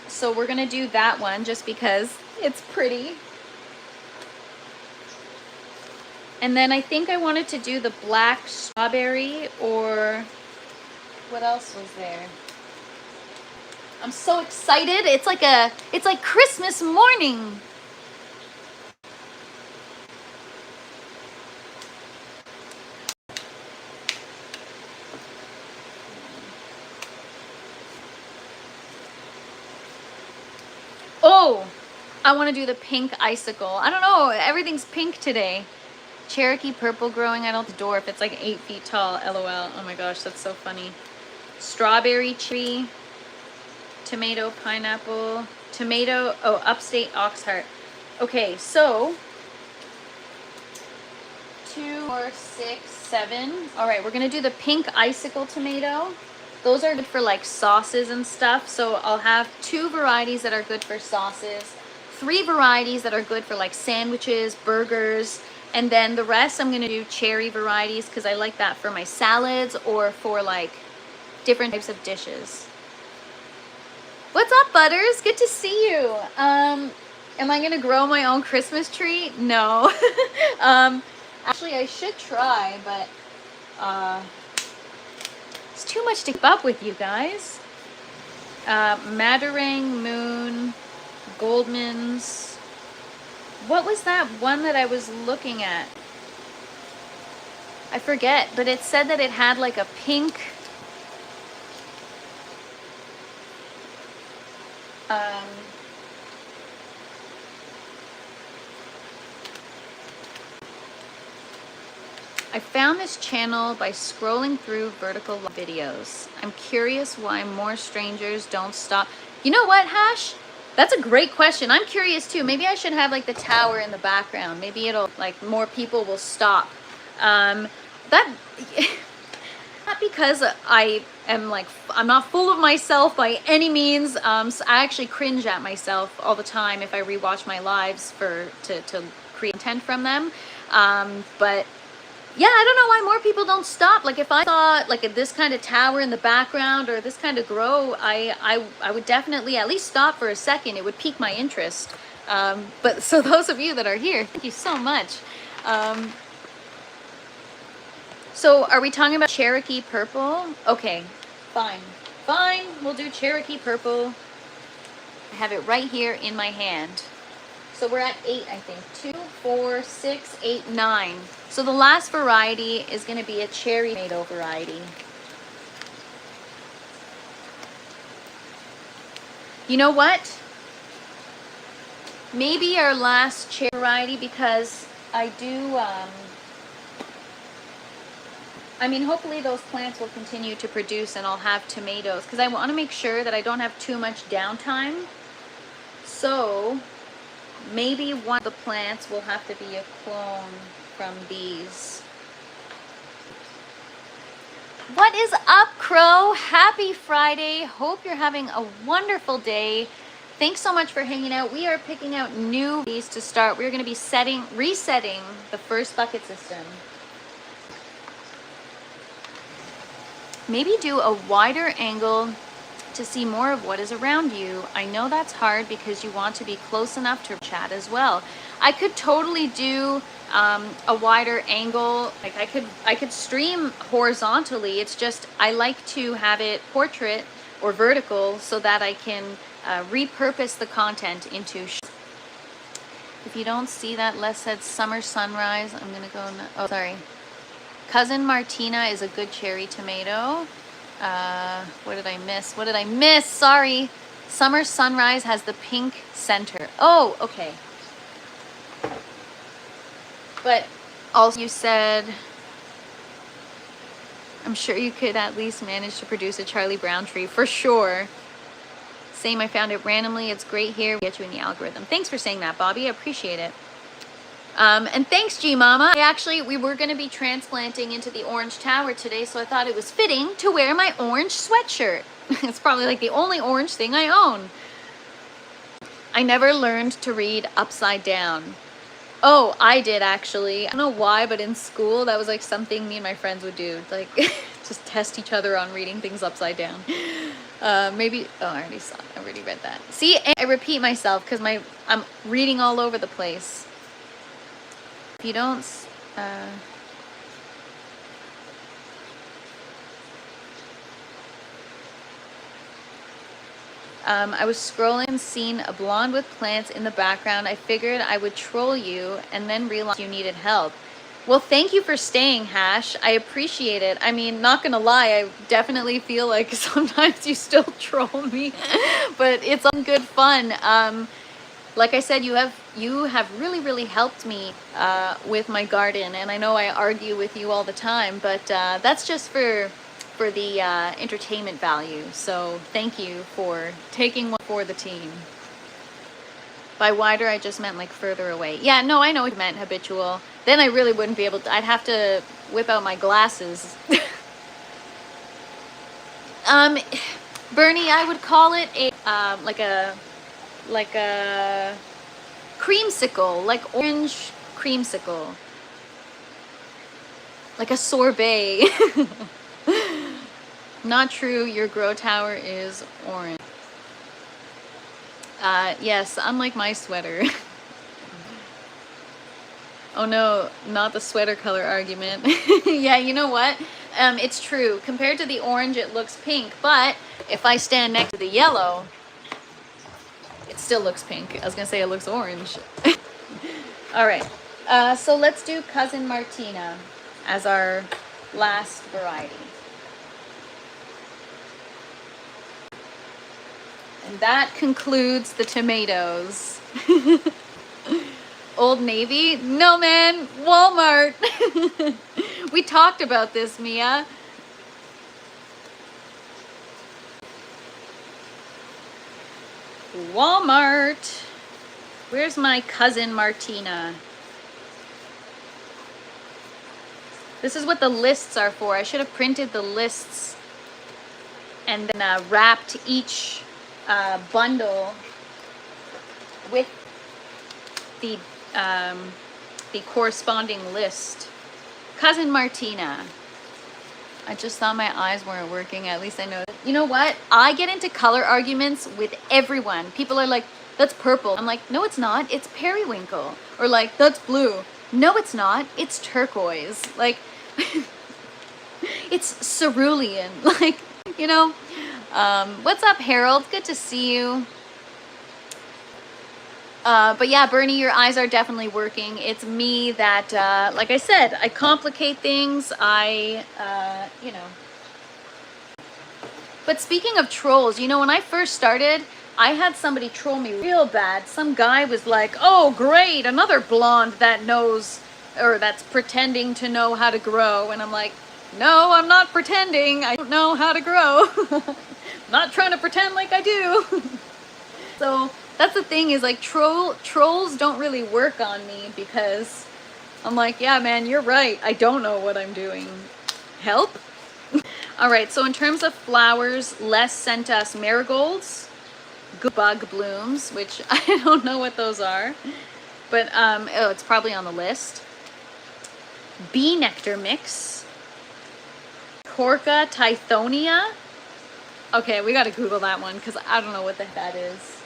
Speaker 1: So we're gonna do that one just because it's pretty. And then I think I wanted to do the black strawberry, or what else was there? I'm so excited. It's like Christmas morning. Oh, I want to do the pink icicle. I don't know. Everything's pink today. Cherokee purple growing. I don't dwarf. It's like 8 feet tall. LOL. Oh my gosh, that's so funny. Strawberry tree. Tomato, pineapple, tomato. Oh, upstate oxheart. Okay, so 2, 4, 6, 7. All right, we're gonna do the pink icicle tomato. Those are good for like sauces and stuff. So I'll have 2 varieties that are good for sauces, 3 varieties that are good for like sandwiches, burgers, and then the rest I'm gonna do cherry varieties because I like that for my salads or for like different types of dishes. What's up, Butters? Good to see you. Am I gonna grow my own Christmas tree? No. Actually, I should try, but it's too much to keep up with, you guys. Madarang, Moon, Goldman's. What was that one that I was looking at? I forget, but it said that it had like a pink. I found this channel by scrolling through vertical videos. I'm curious why more strangers don't stop. You know what, Hash? That's a great question. I'm curious too. Maybe I should have like the tower in the background. Maybe it'll like more people will stop. That not because I am like, I'm not full of myself by any means. So I actually cringe at myself all the time if I rewatch my lives to create content from them. But yeah, I don't know why more people don't stop. Like if I saw like this kind of tower in the background or this kind of grow, I would definitely at least stop for a second. It would pique my interest. But so those of you that are here, thank you so much. So are we talking about Cherokee purple? Okay, fine. Fine, we'll do Cherokee purple. I have it right here in my hand. So we're at 8, I think. 2, 4, 6, 8, 9. So the last variety is going to be a cherry tomato variety. You know what? Maybe our last cherry variety, because I do, I mean, hopefully those plants will continue to produce and I'll have tomatoes, because I want to make sure that I don't have too much downtime. So maybe one of the plants will have to be a clone from these. What is up, Crow? Happy Friday. Hope you're having a wonderful day. Thanks so much for hanging out. We are picking out new bees to start. We're going to be resetting the first bucket system. Maybe do a wider angle to see more of what is around you. I know that's hard because you want to be close enough to chat as well. I could totally do a wider angle. Like I could stream horizontally. It's just I like to have it portrait or vertical so that I can repurpose the content into. If you don't see that, Les said summer sunrise. I'm gonna go. Oh, sorry. Cousin Martina is a good cherry tomato. What did I miss? What did I miss? Sorry. Summer sunrise has the pink center. Oh, okay. But also you said, I'm sure you could at least manage to produce a Charlie Brown tree for sure. Same, I found it randomly. It's great here. Get you in the algorithm. Thanks for saying that, Bobby. I appreciate it. And thanks, G Mama. We were going to be transplanting into the orange tower today, so I thought it was fitting to wear my orange sweatshirt. It's probably like the only orange thing I own. I never learned to read upside down. Oh, I did actually. I don't know why, but in school, that was like something me and my friends would do. Like, just test each other on reading things upside down. Maybe, oh, I already read that. See, I repeat myself because I'm reading all over the place. If you don't, I was scrolling and seen a blonde with plants in the background. I figured I would troll you and then realized you needed help. Well, thank you for staying, Hash. I appreciate it. I mean, not gonna lie, I definitely feel like sometimes you still troll me, but it's all good fun. Like I said, you have really helped me with my garden, and I know I argue with you all the time, but that's just for the entertainment value. So thank you for taking one for the team. By wider, I just meant like further away. Yeah, no, I know what you meant, habitual. Then I really wouldn't be able to, I'd have to whip out my glasses. Bernie, I would call it a, like a creamsicle, like orange creamsicle. Like a sorbet. Not true, your grow tower is orange. Yes, unlike my sweater. Oh no, not the sweater color argument. Yeah, you know what? It's true. Compared to the orange, it looks pink, but if I stand next to the yellow, it still looks pink. I was gonna say it looks orange. All right, so let's do Cousin Martina as our last variety. And that concludes the tomatoes. Old Navy? No, man, Walmart. We talked about this, Mia. Walmart. Where's my cousin Martina? This is what the lists are for. I should have printed the lists and then wrapped each bundle with the corresponding list. Cousin Martina. I just thought my eyes weren't working. At least I know. You know what? I get into color arguments with everyone. People are like, that's purple. I'm like, no, it's not. It's periwinkle. Or like, that's blue. No, it's not. It's turquoise. Like, it's cerulean. Like, you know. What's up, Harold? Good to see you. But yeah, Bernie, your eyes are definitely working. It's me that, like I said, I complicate things. You know. But speaking of trolls, you know, when I first started, I had somebody troll me real bad. Some guy was like, oh, great, another blonde that knows, or that's pretending to know how to grow. And I'm like, no, I'm not pretending. I don't know how to grow. Not trying to pretend like I do. So that's the thing, is like trolls don't really work on me, because I'm like, yeah, man, you're right. I don't know what I'm doing. Help? All right, so in terms of flowers, Les sent us marigolds, bug blooms, which I don't know what those are, but oh, it's probably on the list. Bee nectar mix, Corca tithonia. Okay, we got to Google that one because I don't know what the heck that is.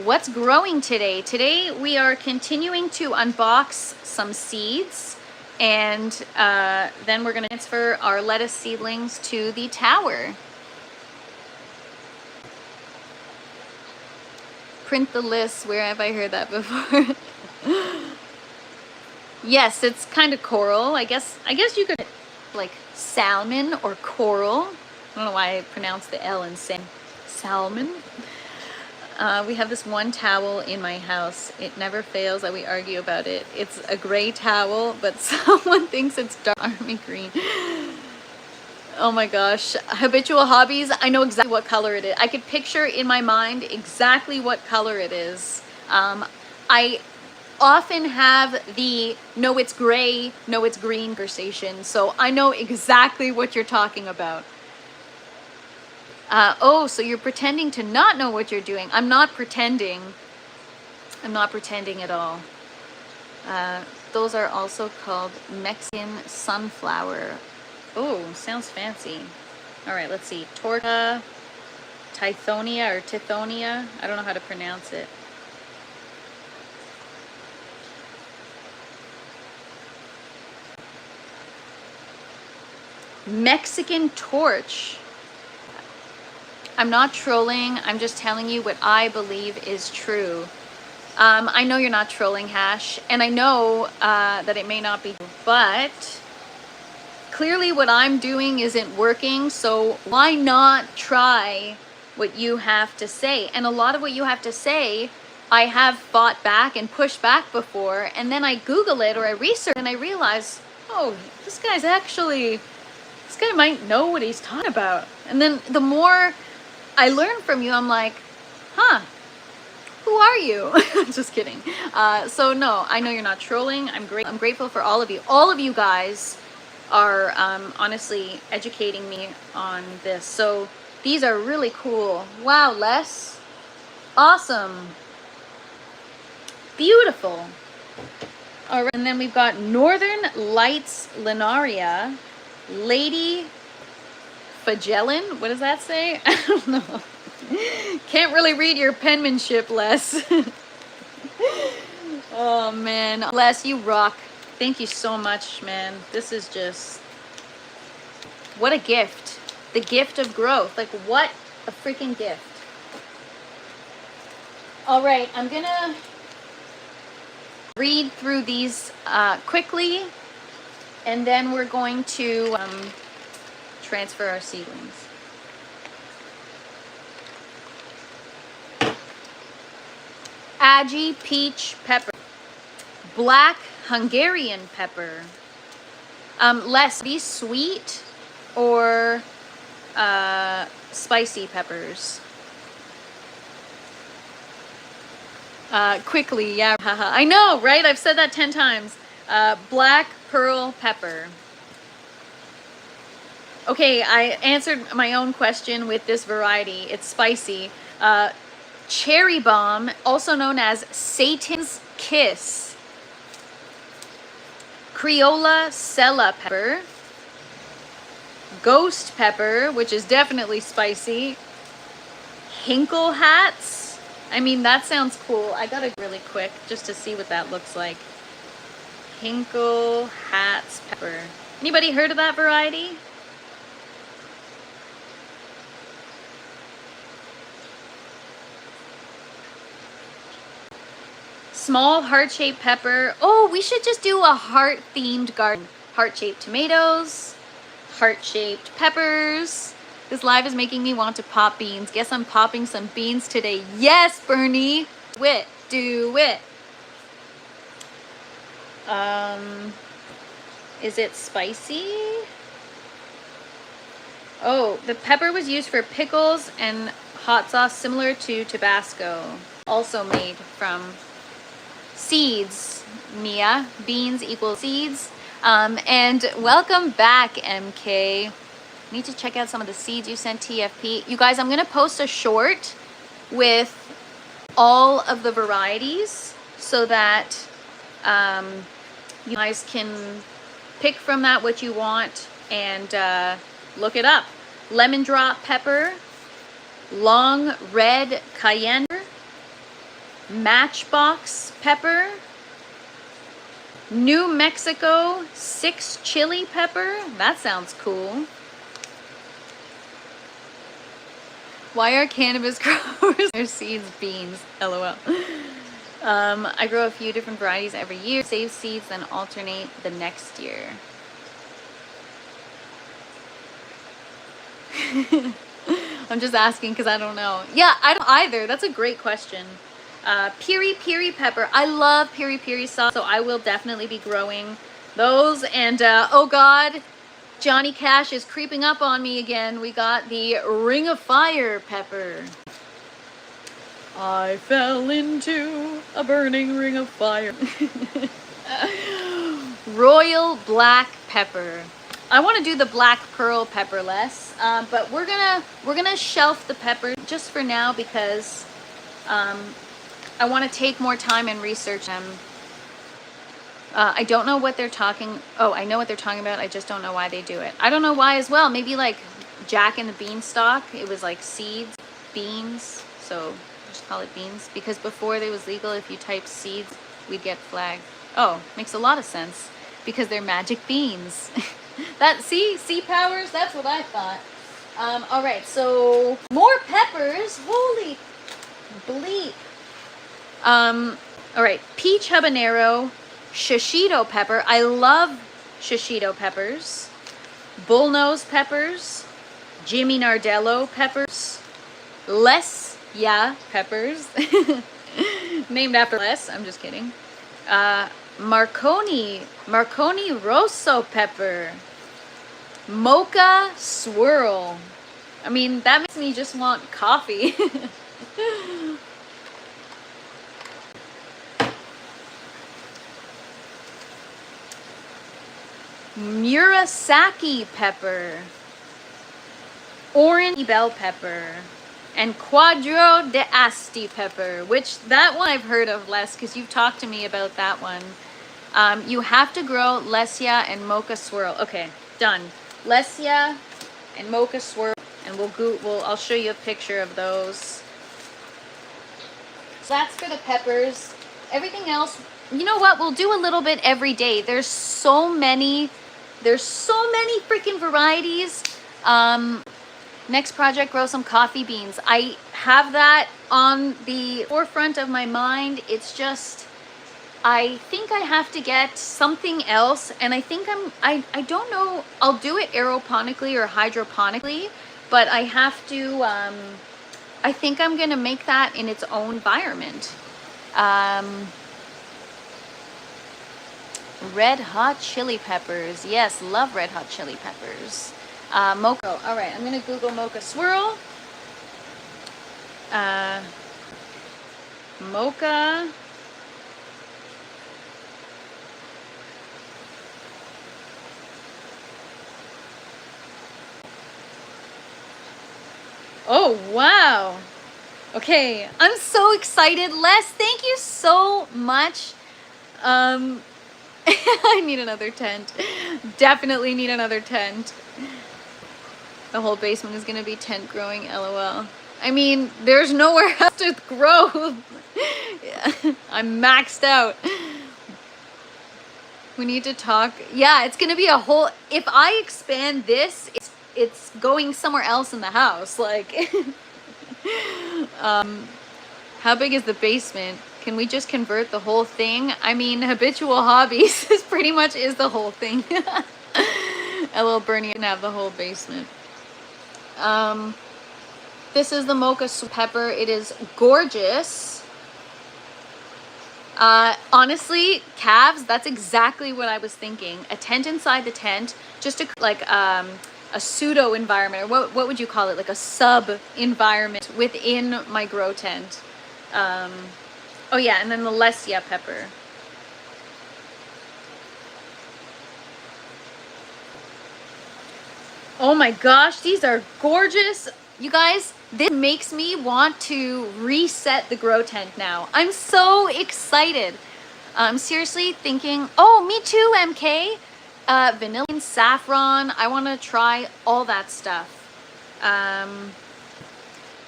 Speaker 1: What's growing today? Today we are continuing to unbox some seeds, and then we're going to transfer our lettuce seedlings to the tower. Print the list. Where have I heard that before? Yes, it's kind of coral. I guess you could like salmon or coral. I don't know why I pronounced the L in salmon. We have this one towel in my house. It never fails that we argue about it. It's a gray towel, but someone thinks it's dark army green. Oh my gosh. Habitual hobbies. I know exactly what color it is. I could picture in my mind exactly what color it is. I often have the no, it's gray, no, it's green conversation. So I know exactly what you're talking about. Oh, so you're pretending to not know what you're doing. I'm not pretending. I'm not pretending at all. Those are also called Mexican sunflower. Oh, sounds fancy. All right, let's see. Torta, tithonia or tithonia. I don't know how to pronounce it. Mexican torch. I'm not trolling. I'm just telling you what I believe is true. I know you're not trolling, Hash, and I know that it may not be, but clearly what I'm doing isn't working, so why not try what you have to say? And a lot of what you have to say, I have fought back and pushed back before, and then I Google it or I research and I realize, oh, this guy might know what he's talking about. And then the more I learn from you, I'm like, huh, who are you? Just kidding. So no, I know you're not trolling. I'm grateful for all of you. All of you guys are honestly educating me on this. So these are really cool. Wow, Les. Awesome. Beautiful. All right, and then we've got Northern Lights Linaria, Lady Fagellin. What does that say? I don't know. Can't really read your penmanship, Les. Oh man, Les, you rock. Thank you so much, man. This is just, what a gift. The gift of growth. Like, what a freaking gift. All right, I'm gonna read through these quickly, and then we're going to transfer our seedlings. Agi peach pepper, black Hungarian pepper. Less be sweet or spicy peppers. Quickly, yeah, haha. I know, right? I've said that 10 times. Black pearl pepper. Okay, I answered my own question with this variety. It's spicy. Cherry bomb, also known as Satan's kiss. Criolla Sella pepper. Ghost pepper, which is definitely spicy. Hinkle hats. I mean, that sounds cool. I got it really quick just to see what that looks like. Hinkle hats pepper. Anybody heard of that variety? Small heart-shaped pepper. Oh, we should just do a heart-themed garden. Heart-shaped tomatoes, heart-shaped peppers. This live is making me want to pop beans. Guess I'm popping some beans today. Yes, Bernie. Do it. Do it. Is it spicy? Oh, the pepper was used for pickles and hot sauce similar to Tabasco. Also made from seeds, Mia. Beans equals seeds. And welcome back, MK. Need to check out some of the seeds you sent, TFP. You guys, I'm going to post a short with all of the varieties so that you guys can pick from that what you want and look it up. Lemon drop pepper, long red cayenne, matchbox pepper, New Mexico 6 chili pepper. That sounds cool. Why are cannabis growers their seeds beans? LOL. I grow a few different varieties every year. Save seeds, then alternate the next year. I'm just asking because I don't know. Yeah, I don't either. That's a great question. Piri piri pepper. I love piri piri sauce, so I will definitely be growing those. And oh God, Johnny Cash is creeping up on me again. We got the Ring of Fire pepper. I fell into a burning ring of fire. Royal black pepper. I want to do the black pearl pepper less, but we're gonna shelf the pepper just for now because I want to take more time and research them. I don't know what they're talking. Oh, I know what they're talking about. I just don't know why they do it. I don't know why as well. Maybe like Jack and the Beanstalk. It was like seeds, beans. So just call it beans because before it was legal. If you type seeds, we'd get flagged. Oh, makes a lot of sense because they're magic beans. That sea powers. That's what I thought. All right, so more peppers. Holy bleep. All right, peach habanero, shishito pepper. I love shishito peppers. Bullnose peppers, Jimmy Nardello peppers, peppers, named after Les. I'm just kidding. Marconi Rosso pepper, mocha swirl. I mean, that makes me just want coffee. Murasaki pepper, orange bell pepper, and Quadro de Asti pepper, which that one I've heard of less because you've talked to me about that one. You have to grow Lesia and mocha swirl. Okay, done. Lesia and mocha swirl, and I'll show you a picture of those. So that's for the peppers. Everything else, you know what? We'll do a little bit every day. There's so many freaking varieties. Next project, grow some coffee beans. I have that on the forefront of my mind. It's just, I think I have to get something else, and I think I don't know, I'll do it aeroponically or hydroponically, but I have to, I think I'm gonna make that in its own environment. Red hot chili peppers. Yes, love red hot chili peppers. Mocha. All right, I'm gonna Google mocha swirl. Mocha. Oh, wow. Okay, I'm so excited. Les, thank you so much. I need another tent. Definitely need another tent. The whole basement is gonna be tent growing, LOL. I mean, there's nowhere else to grow. I'm maxed out. We need to talk. Yeah, it's gonna be a whole, if I expand this, it's going somewhere else in the house. Like, how big is the basement? Can we just convert the whole thing? I mean, habitual hobbies is pretty much is the whole thing. LL Bernie can have the whole basement. This is the mocha pepper. It is gorgeous. Honestly, calves, that's exactly what I was thinking. A tent inside the tent, just like a pseudo environment, or what would you call it? Like a sub environment within my grow tent. Oh yeah, and then the Lesia pepper. Oh my gosh, these are gorgeous. You guys, this makes me want to reset the grow tent now. I'm so excited. I'm seriously thinking, oh, me too, MK. Vanilla and saffron. I want to try all that stuff.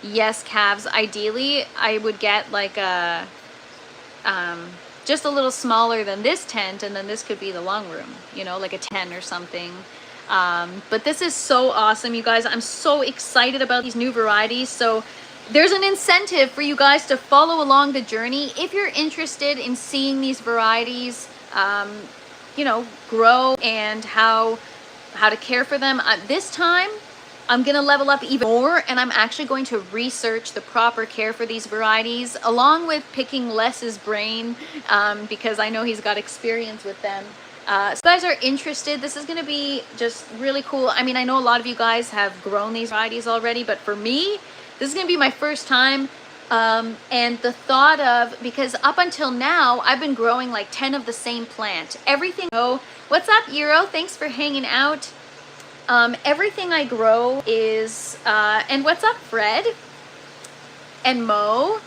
Speaker 1: Yes, calves. Ideally, I would get like a, just a little smaller than this tent, and then this could be the long room, you know, like a 10 or something. But this is so awesome, you guys. I'm so excited about these new varieties. So there's an incentive for you guys to follow along the journey. If you're interested in seeing these varieties, you know, grow and how to care for them. This time, I'm going to level up even more, and I'm actually going to research the proper care for these varieties, along with picking Les's brain, because I know he's got experience with them. So if you guys are interested, this is going to be just really cool. I mean, I know a lot of you guys have grown these varieties already, but for me, this is going to be my first time. And the thought of, because up until now, I've been growing like 10 of the same plant. Everything, oh, what's up, Eero? Thanks for hanging out. Everything I grow is, and what's up, Fred? And Mo?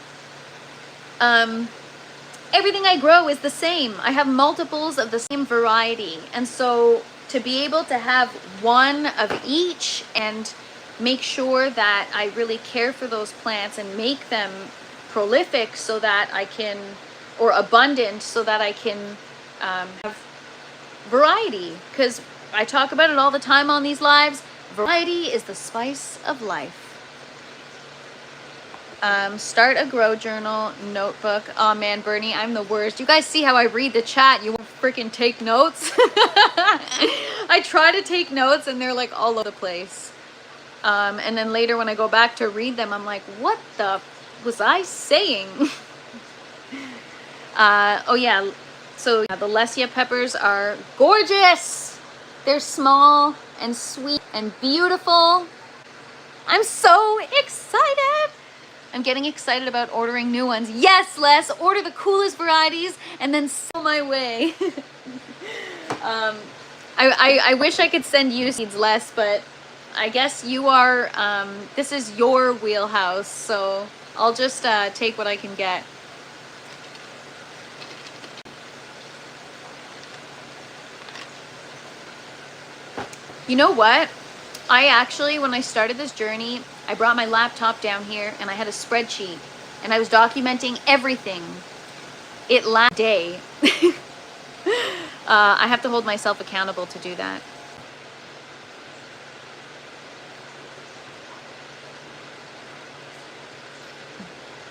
Speaker 1: Everything I grow is the same. I have multiples of the same variety. And so to be able to have one of each and make sure that I really care for those plants and make them prolific so that I can, or abundant so that I can have variety. Because I talk about it all the time on these lives. Variety is the spice of life. Start a grow journal, notebook. Oh man, Bernie, I'm the worst. You guys see how I read the chat? You want to freaking take notes? I try to take notes and they're like all over the place. And then later when I go back to read them, I'm like, what the was I saying? Oh yeah, so the Lesia peppers are gorgeous. They're small and sweet and beautiful. I'm so excited. I'm getting excited about ordering new ones. Yes, Les, order the coolest varieties and then sell my way. I wish I could send you seeds, Les, but I guess you are, this is your wheelhouse, so I'll just take what I can get. You know what? I actually, when I started this journey, I brought my laptop down here and I had a spreadsheet and I was documenting everything. It last day. I have to hold myself accountable to do that.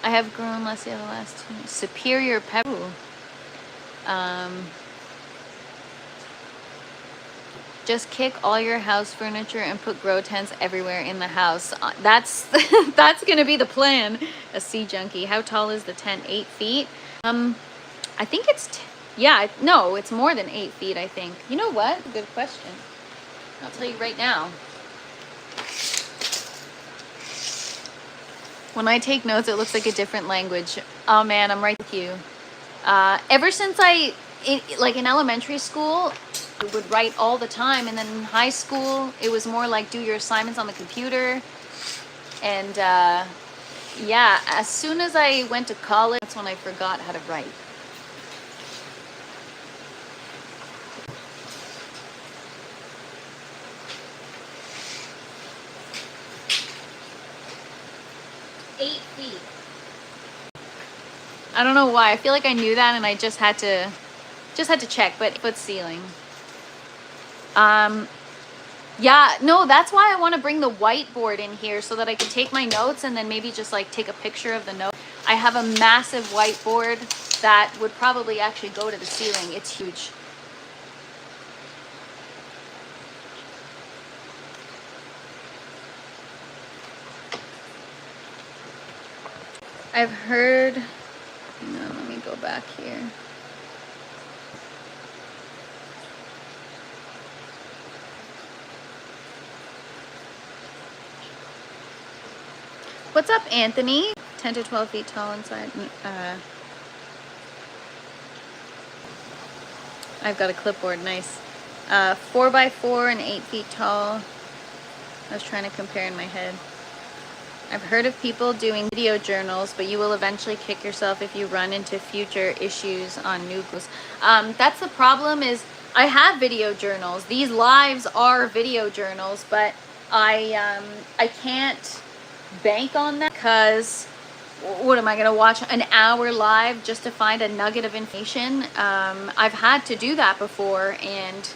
Speaker 1: I have grown less the last 2 years. Superior pepper. Just kick all your house furniture and put grow tents everywhere in the house. That's that's gonna be the plan. A sea junkie. How tall is the tent? 8 feet. I think it's yeah. No, it's more than 8 feet. I think. You know what? Good question. I'll tell you right now. When I take notes, it looks like a different language. Oh man, I'm right with you. Ever since like in elementary school, I would write all the time, and then in high school, it was more like do your assignments on the computer. And yeah, as soon as I went to college, that's when I forgot how to write. I don't know why. I feel like I knew that and I just had to check, but ceiling. Yeah, no, that's why I want to bring the whiteboard in here so that I can take my notes and then maybe just like take a picture of the note. I have a massive whiteboard that would probably actually go to the ceiling. It's huge. I've heard, no, let me go back here. What's up, Anthony? 10 to 12 feet tall inside. I've got a clipboard, nice. 4x4 and 8 feet tall. I was trying to compare in my head. I've heard of people doing video journals, but you will eventually kick yourself if you run into future issues on new goals. That's the problem is I have video journals. These lives are video journals, but I can't bank on that because what am I going to watch an hour live just to find a nugget of information? I've had to do that before, and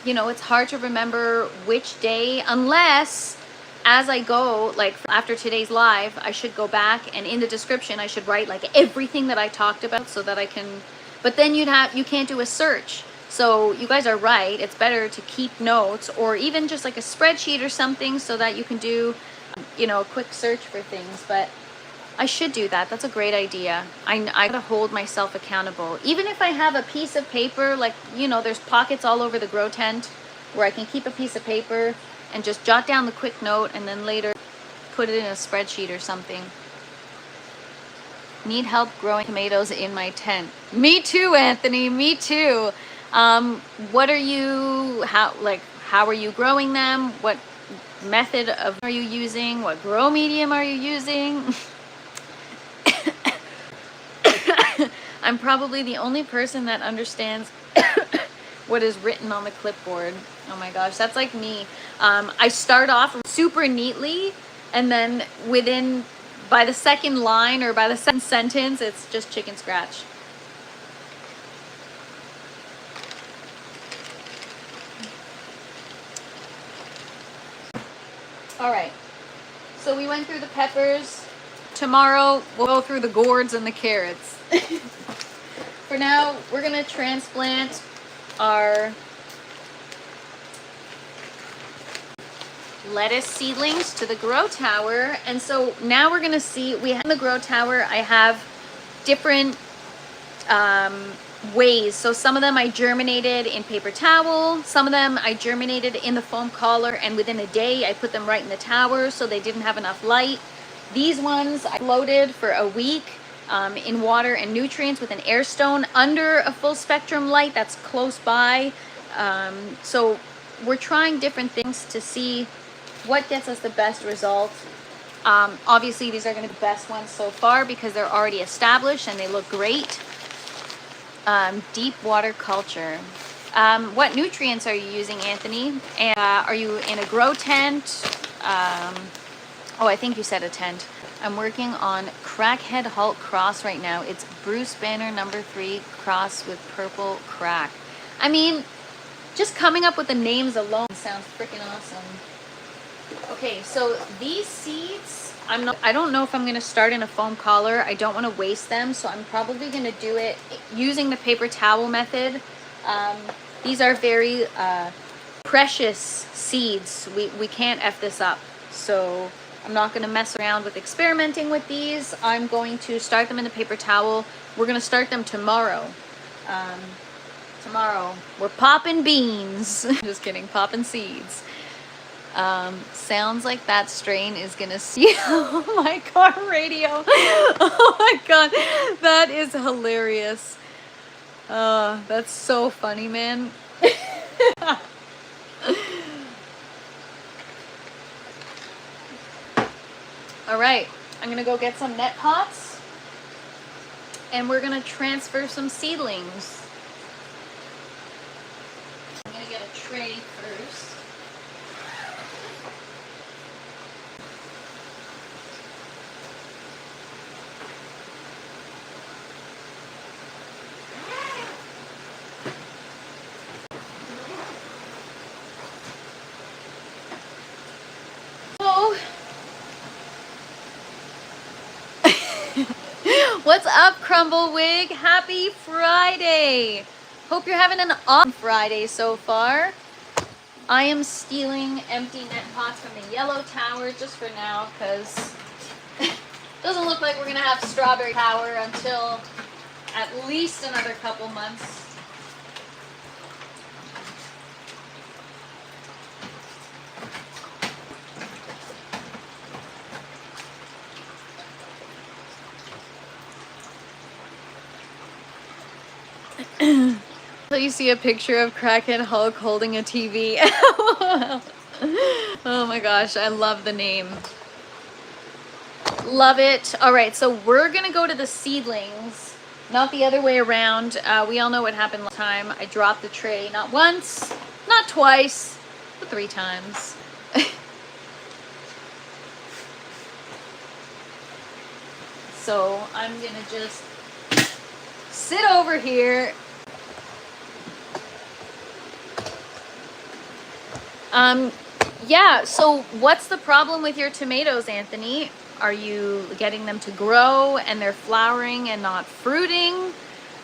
Speaker 1: you know, it's hard to remember which day unless as I go, like after today's live, I should go back and in the description I should write like everything that I talked about so that I can, but then you can't do a search. So you guys are right, it's better to keep notes or even just like a spreadsheet or something so that you can do, you know, a quick search for things. But I should do that. That's a great idea. I gotta hold myself accountable. Even if I have a piece of paper, like, you know, there's pockets all over the grow tent where I can keep a piece of paper and just jot down the quick note and then later put it in a spreadsheet or something. Need help growing tomatoes in my tent. Me too, Anthony, me too. What are you, how are you growing them? What method are you using? What grow medium are you using? I'm probably the only person that understands what is written on the clipboard. Oh my gosh, that's like me. I start off super neatly and then by the second line or by the second sentence, it's just chicken scratch. All right, so we went through the peppers. Tomorrow we'll go through the gourds and the carrots. For now, we're gonna transplant our lettuce seedlings to the grow tower. And so now we're gonna see, we have in the grow tower, I have different ways. So some of them I germinated in paper towel, some of them I germinated in the foam collar, and within a day I put them right in the tower so they didn't have enough light. These ones I floated for a week in water and nutrients with an air stone under a full spectrum light that's close by. So we're trying different things to see what gets us the best result. Obviously these are going to be the best ones so far because they're already established and they look great. Deep water culture. What nutrients are you using, Anthony? And are you in a grow tent? Oh, I think you said a tent. I'm working on Crackhead Hulk cross right now. It's Bruce Banner #3 cross with purple crack. I mean, just coming up with the names alone sounds freaking awesome. Okay, so these seeds, I don't know if I'm gonna start in a foam collar. I don't want to waste them, so I'm probably gonna do it using the paper towel method. These are very precious seeds. We can't F this up. So I'm not gonna mess around with experimenting with these. I'm going to start them in the paper towel. We're gonna start them tomorrow. Tomorrow we're popping beans. Just kidding, popping seeds. Sounds like that strain is gonna steal my car radio. Oh my god, that is hilarious. That's so funny, man. All right, I'm gonna go get some net pots and we're gonna transfer some seedlings. I'm gonna get a tray first. What's up, Crumblewig? Happy Friday! Hope you're having an awesome Friday so far. I am stealing empty net pots from the yellow tower just for now because it doesn't look like we're going to have strawberry tower until at least another couple months. So you see a picture of Crackhead Hulk holding a TV. Oh my gosh, I love the name. Love it. All right, so we're gonna go to the seedlings, not the other way around. We all know what happened last time. I dropped the tray not once, not twice, but 3 times. So I'm gonna just sit over here. Yeah, so what's the problem with your tomatoes, Anthony? Are you getting them to grow and they're flowering and not fruiting?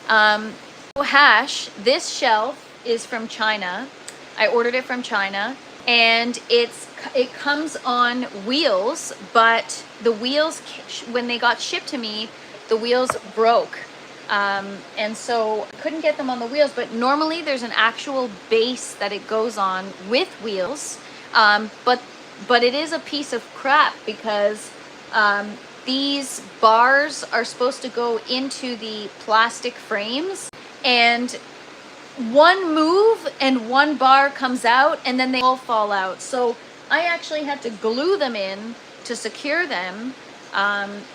Speaker 1: Hash, this shelf is from China. I ordered it from China and it comes on wheels, but the wheels, when they got shipped to me, the wheels broke. And so I couldn't get them on the wheels, but normally there's an actual base that it goes on with wheels. But it is a piece of crap because these bars are supposed to go into the plastic frames, and one move and one bar comes out and then they all fall out. So I actually had to glue them in to secure them.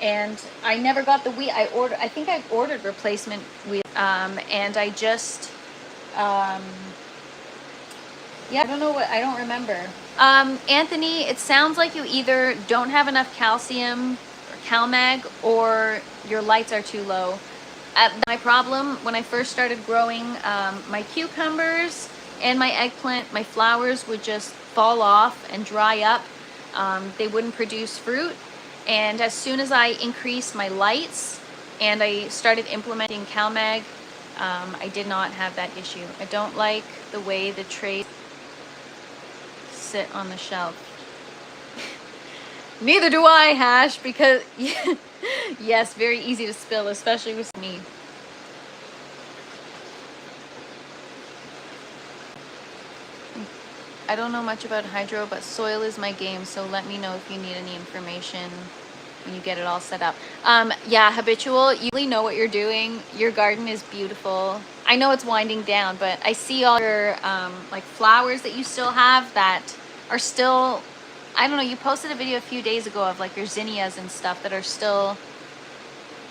Speaker 1: And I never got the wheel. I think I ordered replacement wheel, and I just, yeah, I don't remember. Anthony, it sounds like you either don't have enough calcium or CalMag or your lights are too low. My problem when I first started growing my cucumbers and my eggplant, my flowers would just fall off and dry up. they wouldn't produce fruit. And as soon as I increased my lights and I started implementing CalMag, I did not have that issue. I don't like the way the trays sit on the shelf. Neither do I, Hash, because yes, very easy to spill, especially with me. I don't know much about hydro, but soil is my game, so let me know if you need any information when you get it all set up. Yeah, Habitual, you really know what you're doing. Your garden is beautiful. I know it's winding down, but I see all your like flowers that you still have that are still, I don't know, you posted a video a few days ago of like your zinnias and stuff that are still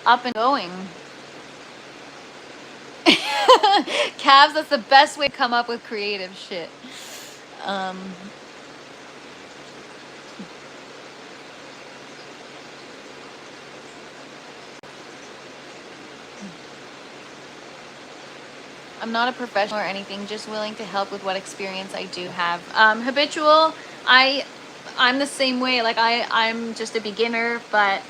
Speaker 1: up and going. Calves, that's the best way to come up with creative shit. I'm not a professional or anything, just willing to help with what experience I do have. Habitual, I'm the same way. Like I'm just a beginner, but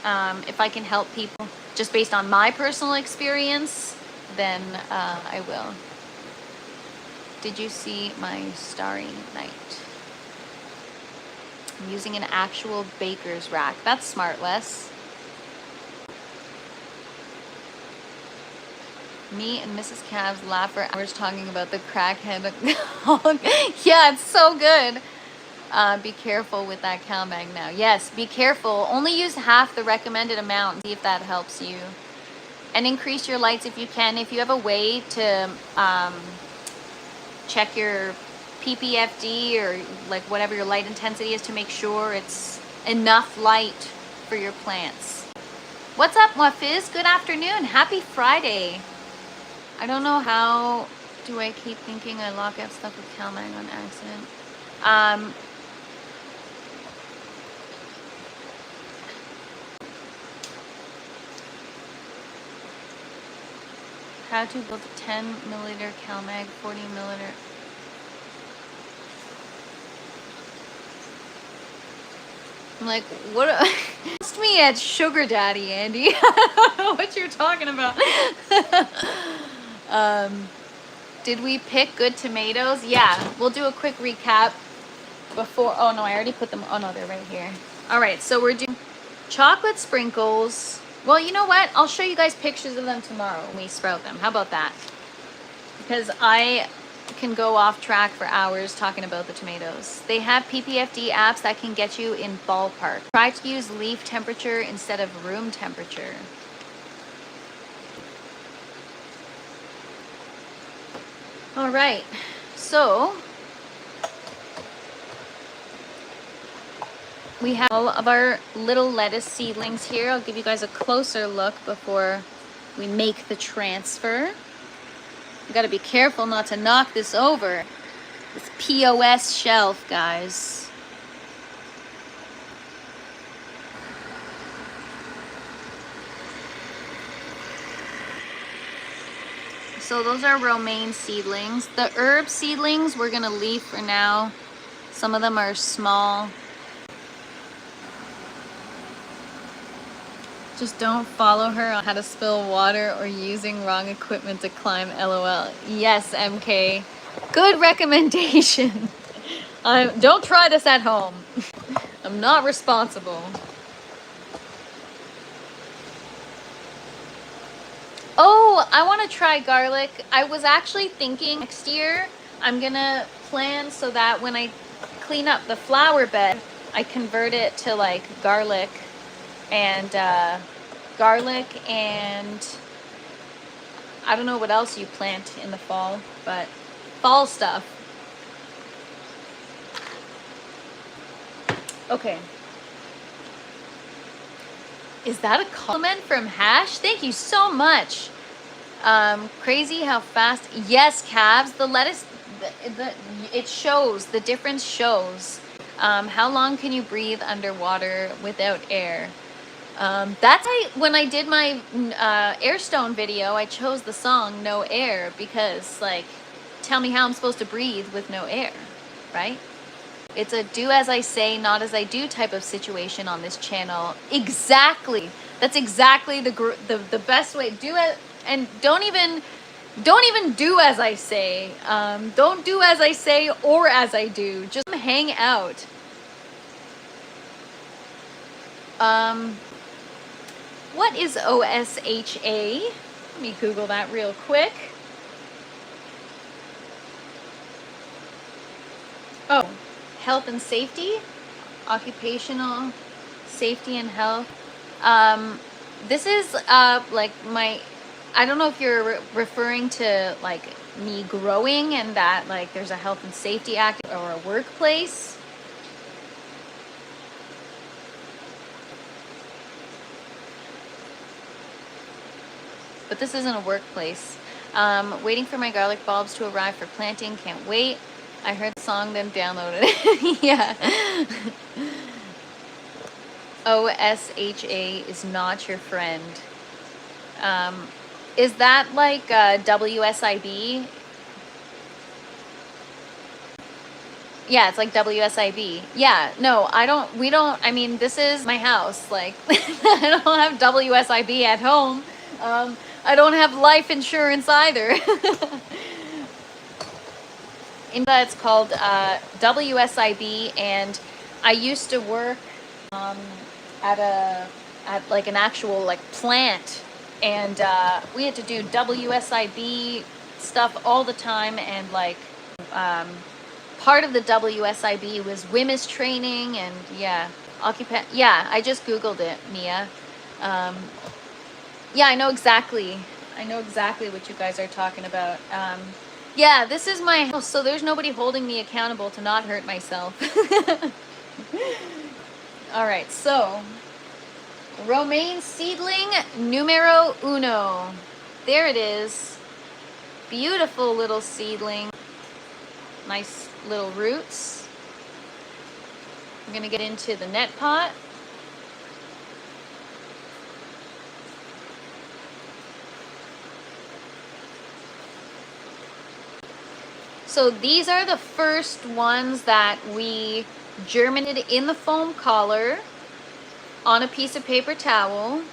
Speaker 1: if I can help people just based on my personal experience, then I will. Did you see my starry night? I'm using an actual baker's rack. That's smart, Wes. Me and Mrs. Calves laugh for hours talking about the crackhead hog. Yeah, it's so good. Be careful with that CalMag now. Yes, be careful. Only use half the recommended amount and see if that helps you. And increase your lights if you can. If you have a way to check your PPFD or like whatever your light intensity is to make sure it's enough light for your plants. What's up, Wafiz? Good afternoon. Happy Friday. I don't know how do I keep thinking I lock up stuff with CalMag on accident. How to build a 10 milliliter CalMag, 40 milliliter. I'm like, what? Asked me at Sugar Daddy, Andy. I don't know what you're talking about. Did we pick good tomatoes? Yeah, we'll do a quick recap before. Oh no, I already put them. Oh no, they're right here. All right, so we're doing chocolate sprinkles. Well, you know what? I'll show you guys pictures of them tomorrow when we sprout them. How about that? Because I can go off track for hours talking about the tomatoes. They have PPFD apps that can get you in ballpark. Try to use leaf temperature instead of room temperature. All right, so we have all of our little lettuce seedlings here. I'll give you guys a closer look before we make the transfer. You gotta be careful not to knock this over. This POS shelf, guys. So those are romaine seedlings. The herb seedlings we're gonna leave for now. Some of them are small. Just don't follow her on how to spill water or using wrong equipment to climb, LOL. Yes, MK. Good recommendation. Don't try this at home. I'm not responsible. Oh, I want to try garlic. I was actually thinking next year I'm gonna plan so that when I clean up the flower bed, I convert it to like garlic and I don't know what else you plant in the fall, but fall stuff. Okay. Is that a comment from Hash? Thank you so much. Crazy how fast. Yes, calves. The lettuce, it shows. The difference shows. How long can you breathe underwater without air? That's why when I did my Airstone video, I chose the song No Air because, like, tell me how I'm supposed to breathe with no air, right? It's a do as I say, not as I do type of situation on this channel. Exactly. That's exactly the best way. Do it, and don't even do as I say. Don't do as I say or as I do. Just hang out. What is OSHA? Let me Google that real quick. Oh, health and safety, occupational safety and health. This is like I don't know if you're referring to like me growing and that like there's a health and safety act or a workplace. But this isn't a workplace. Waiting for my garlic bulbs to arrive for planting. Can't wait. I heard the song, then downloaded it. Yeah. OSHA is not your friend. Is that like WSIB? Yeah, it's like WSIB. Yeah, no, I mean, this is my house. Like, I don't have WSIB at home. I don't have life insurance either. It's called WSIB, and I used to work at like an actual like plant, and we had to do WSIB stuff all the time, and like part of the WSIB was women's training, and yeah, I just Googled it, Mia. Yeah, I know exactly what you guys are talking about. Yeah, this is my house, so there's nobody holding me accountable to not hurt myself. All right, so romaine seedling numero uno. There it is. Beautiful little seedling. Nice little roots. I'm gonna get into the net pot. So these are the first ones that we germinated in the foam collar on a piece of paper towel.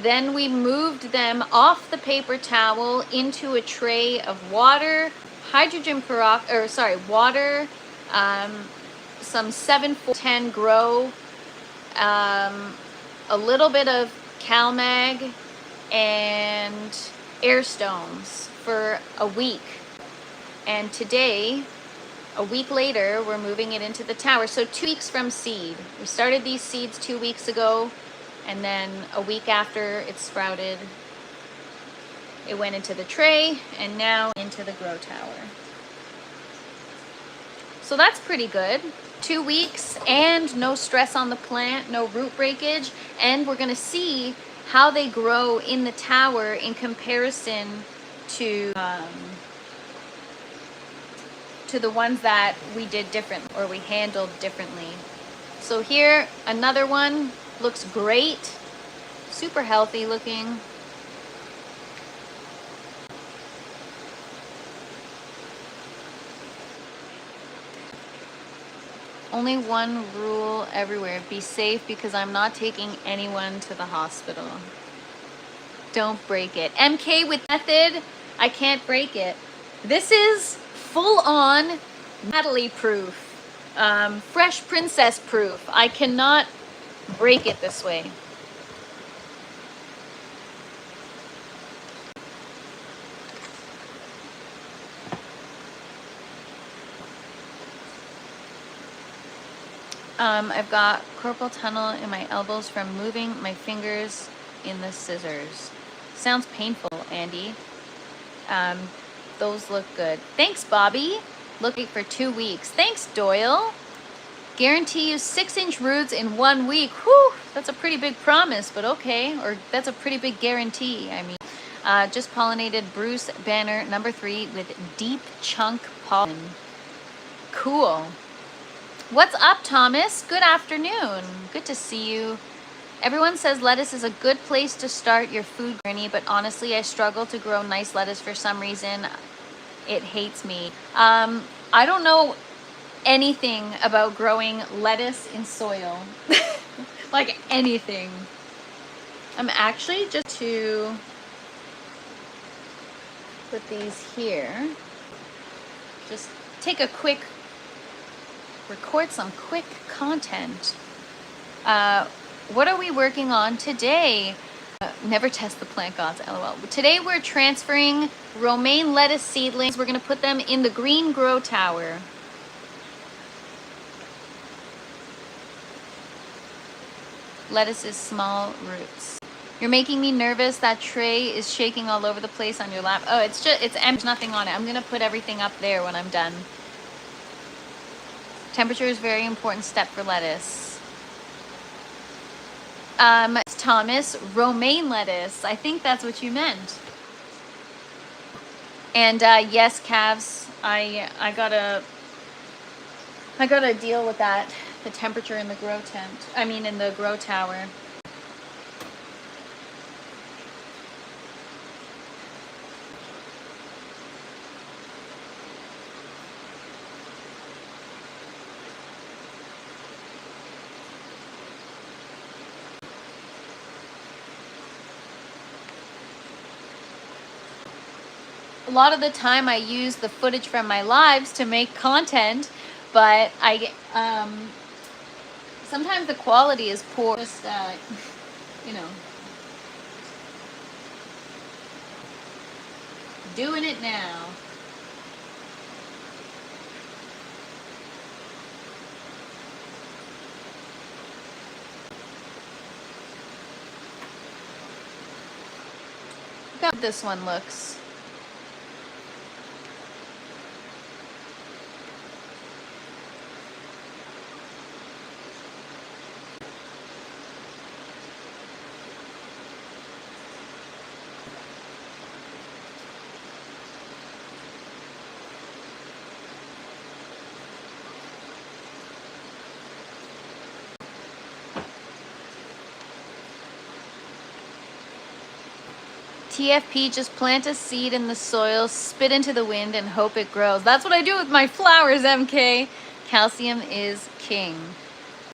Speaker 1: Then we moved them off the paper towel into a tray of water, water, some 7-10 grow, a little bit of CalMag, and air stones for a week. And today, a week later, we're moving it into the tower. So 2 weeks from seed. We started these seeds 2 weeks ago, and then a week after it sprouted, it went into the tray, and now into the grow tower. So that's pretty good. 2 weeks and no stress on the plant, no root breakage, and we're gonna see how they grow in the tower in comparison to the ones that we did different or we handled differently. So here, another one looks great, super healthy looking. Only one rule everywhere, be safe because I'm not taking anyone to the hospital. Don't break it. MK with method, I can't break it. This is full-on Natalie proof, Fresh Princess proof. I cannot break it this way. I've got carpal tunnel in my elbows from moving my fingers in the scissors. Sounds painful, Andy. Those look good. Thanks, Bobby. Looking for 2 weeks. Thanks, Doyle. Guarantee you 6-inch roots in 1 week. Whew, that's a pretty big promise, but okay. Or that's a pretty big guarantee, I mean. Just pollinated Bruce Banner #3 with deep chunk pollen. Cool. What's up, Thomas? Good afternoon. Good to see you. Everyone says lettuce is a good place to start your food journey, but honestly, I struggle to grow nice lettuce for some reason. It hates me. I don't know anything about growing lettuce in soil. Like anything. I'm actually just to put these here. Just take a quick, record some quick content. What are we working on today? Never test the plant gods, lol. Today we're transferring romaine lettuce seedlings. We're gonna put them in the green grow tower. Lettuce's small roots. You're making me nervous. That tray is shaking all over the place on your lap. Oh, it's empty. There's nothing on it. I'm gonna put everything up there when I'm done. Temperature is a very important step for lettuce. Thomas, romaine lettuce. I think that's what you meant. And yes, calves, I gotta deal with that. The temperature in the grow tent. I mean, in the grow tower. A lot of the time I use the footage from my lives to make content, but sometimes the quality is poor. Just, you know, doing it now. Look how this one looks. TFP, just plant a seed in the soil, spit into the wind, and hope it grows. That's what I do with my flowers, MK. Calcium is king.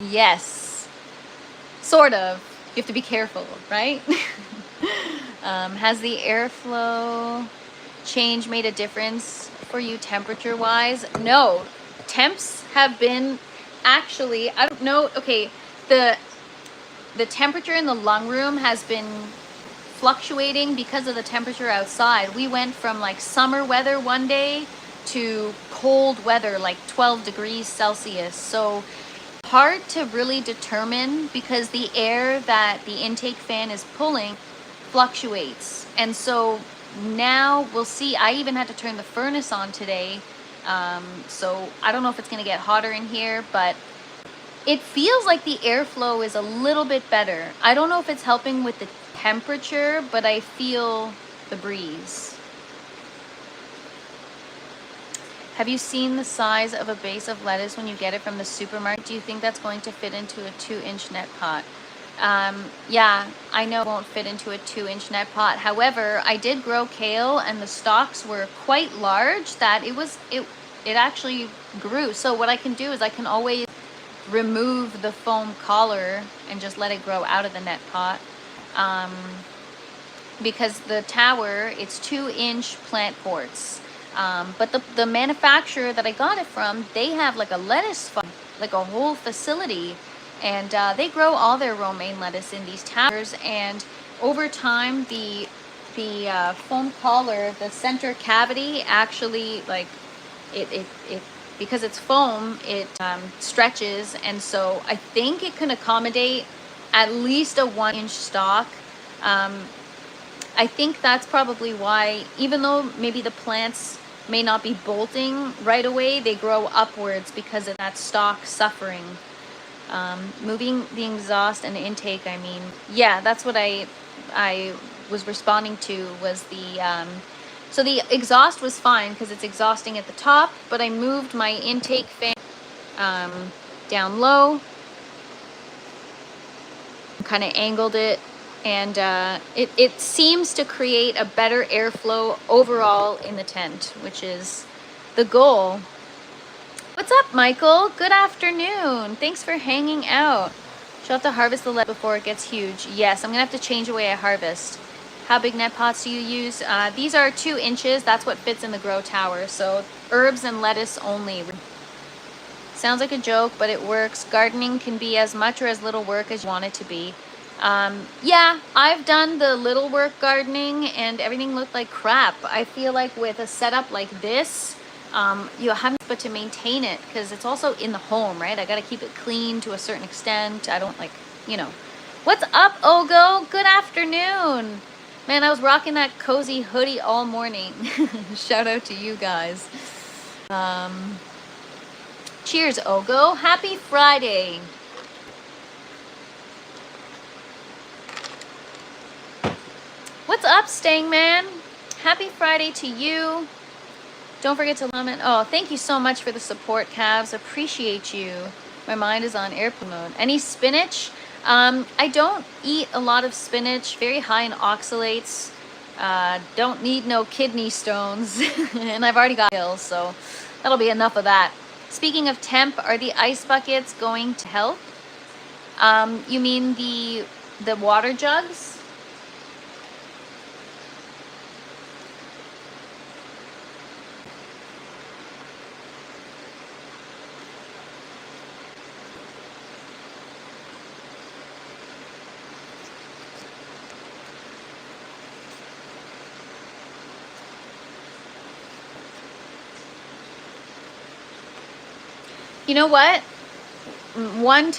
Speaker 1: Yes. Sort of. You have to be careful, right? Has the airflow change made a difference for you temperature-wise? No. Temps have been actually, I don't know, okay, the temperature in the lung room has been fluctuating because of the temperature outside. We went from like summer weather one day to cold weather, like 12 degrees Celsius. So hard to really determine because the air that the intake fan is pulling fluctuates. And so now we'll see. I even had to turn the furnace on today. So I don't know if it's going to get hotter in here, but it feels like the airflow is a little bit better. I don't know if it's helping with the temperature, but I feel the breeze. Have you seen the size of a base of lettuce when you get it from the supermarket? Do you think that's going to fit into a 2-inch net pot? Yeah, I know it won't fit into a 2-inch net pot. However, I did grow kale and the stalks were quite large that it actually grew. So what I can do is I can always remove the foam collar and just let it grow out of the net pot. Because the tower, it's 2-inch plant ports. But the manufacturer that I got it from, they have like a lettuce farm, like a whole facility, and they grow all their romaine lettuce in these towers. And over time, the foam collar, the center cavity, actually like it because it's foam, it stretches, and so I think it can accommodate at least a 1-inch stalk. I think that's probably why, even though maybe the plants may not be bolting right away, they grow upwards because of that stalk suffering. Moving the exhaust and intake, I mean, yeah, that's what I was responding to was the, so the exhaust was fine because it's exhausting at the top, but I moved my intake fan down low, kind of angled it, and it seems to create a better airflow overall in the tent, which is the goal. What's up, Michael? Good afternoon. Thanks for hanging out. She'll have to harvest the lettuce before it gets huge. Yes, I'm gonna have to change the way I harvest. How big net pots do you use? These are 2 inches. That's what fits in the grow tower. So herbs and lettuce only. Sounds like a joke, but it works. Gardening can be as much or as little work as you want it to be. Yeah, I've done the little work gardening and everything looked like crap. I feel like with a setup like this, you have but to maintain it because it's also in the home, right? I got to keep it clean to a certain extent. I don't like, you know. What's up, Ogo? Good afternoon. Man, I was rocking that cozy hoodie all morning. Shout out to you guys. Cheers, Ogo. Happy Friday. What's up, Stang Man? Happy Friday to you. Don't forget to comment. Oh, thank you so much for the support, Cavs. Appreciate you. My mind is on airplane mode. Any spinach? I don't eat a lot of spinach. Very high in oxalates. Don't need no kidney stones. And I've already got pills, so that'll be enough of that. Speaking of temp, are the ice buckets going to help? You mean the water jugs? You know what? One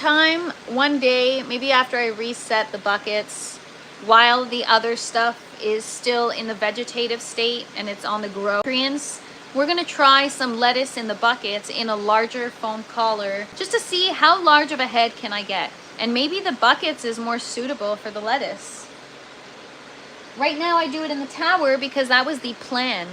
Speaker 1: day, maybe after I reset the buckets, while the other stuff is still in the vegetative state and it's on the grow nutrients, we're gonna try some lettuce in the buckets in a larger foam collar just to see how large of a head can I get. And maybe the buckets is more suitable for the lettuce. Right now I do it in the tower because that was the plan.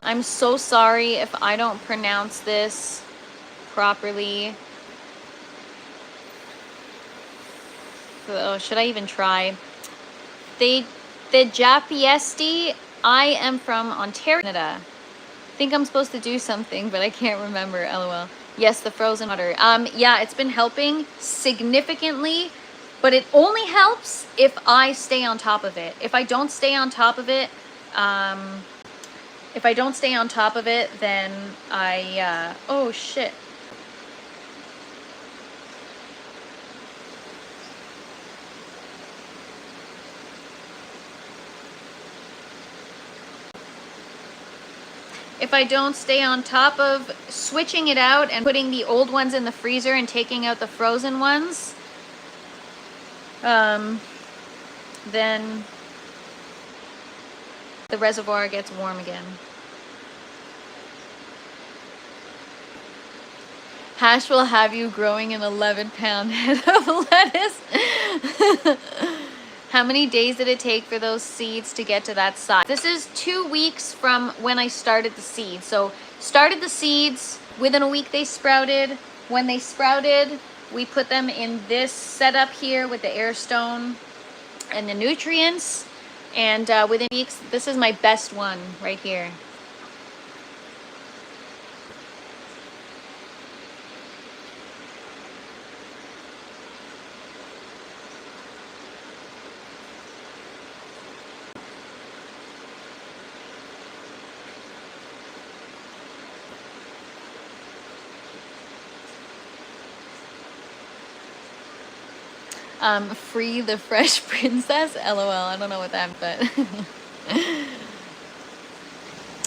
Speaker 1: I'm so sorry if I don't pronounce this properly. Oh, should I even try? The Japiesti, I am from Ontario, Canada. I think I'm supposed to do something, but I can't remember, lol. Yes, the frozen water. Yeah, it's been helping significantly, but it only helps if I stay on top of it. If I don't stay on top of it, then oh shit. If I don't stay on top of switching it out and putting the old ones in the freezer and taking out the frozen ones, then the reservoir gets warm again. Hash will have you growing an 11-pound head of lettuce. How many days did it take for those seeds to get to that size? This is 2 weeks from when I started the seeds. So started the seeds, within a week they sprouted. When they sprouted, we put them in this setup here with the air stone and the nutrients. And within weeks, this is my best one right here. Free the fresh princess, lol. I don't know what that meant, but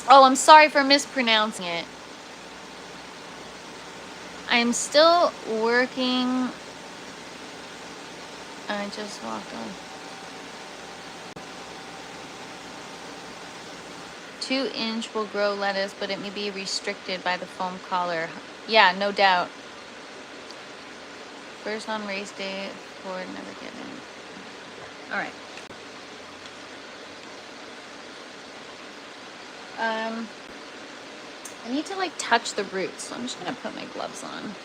Speaker 1: oh, I'm sorry for mispronouncing it. I am still working. I just walked on. 2-inch will grow lettuce, but it may be restricted by the foam collar. Yeah, no doubt. First on race day, Ford never get in. All right. I need to like touch the roots, so I'm just gonna put my gloves on.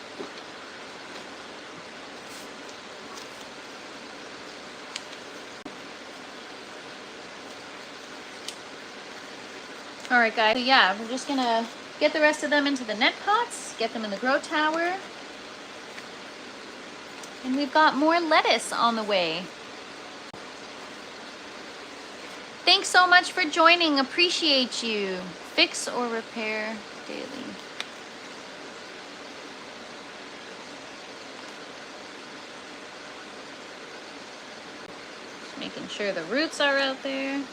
Speaker 1: All right, guys, so yeah, we're just gonna get the rest of them into the net pots, get them in the grow tower, and we've got more lettuce on the way. Thanks so much for joining, appreciate you. Fix or repair daily. Just making sure the roots are out there.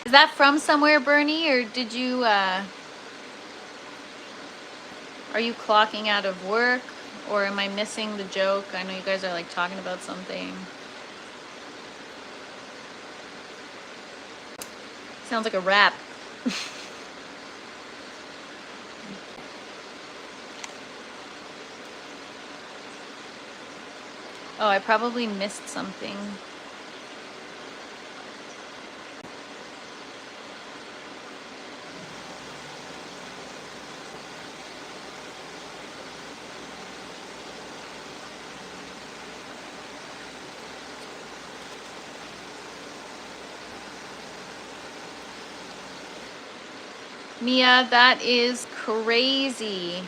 Speaker 1: Is that from somewhere, Bernie, or did you, are you clocking out of work, or am I missing the joke? I know you guys are like talking about something. Sounds like a rap. Oh, I probably missed something. Mia, that is crazy.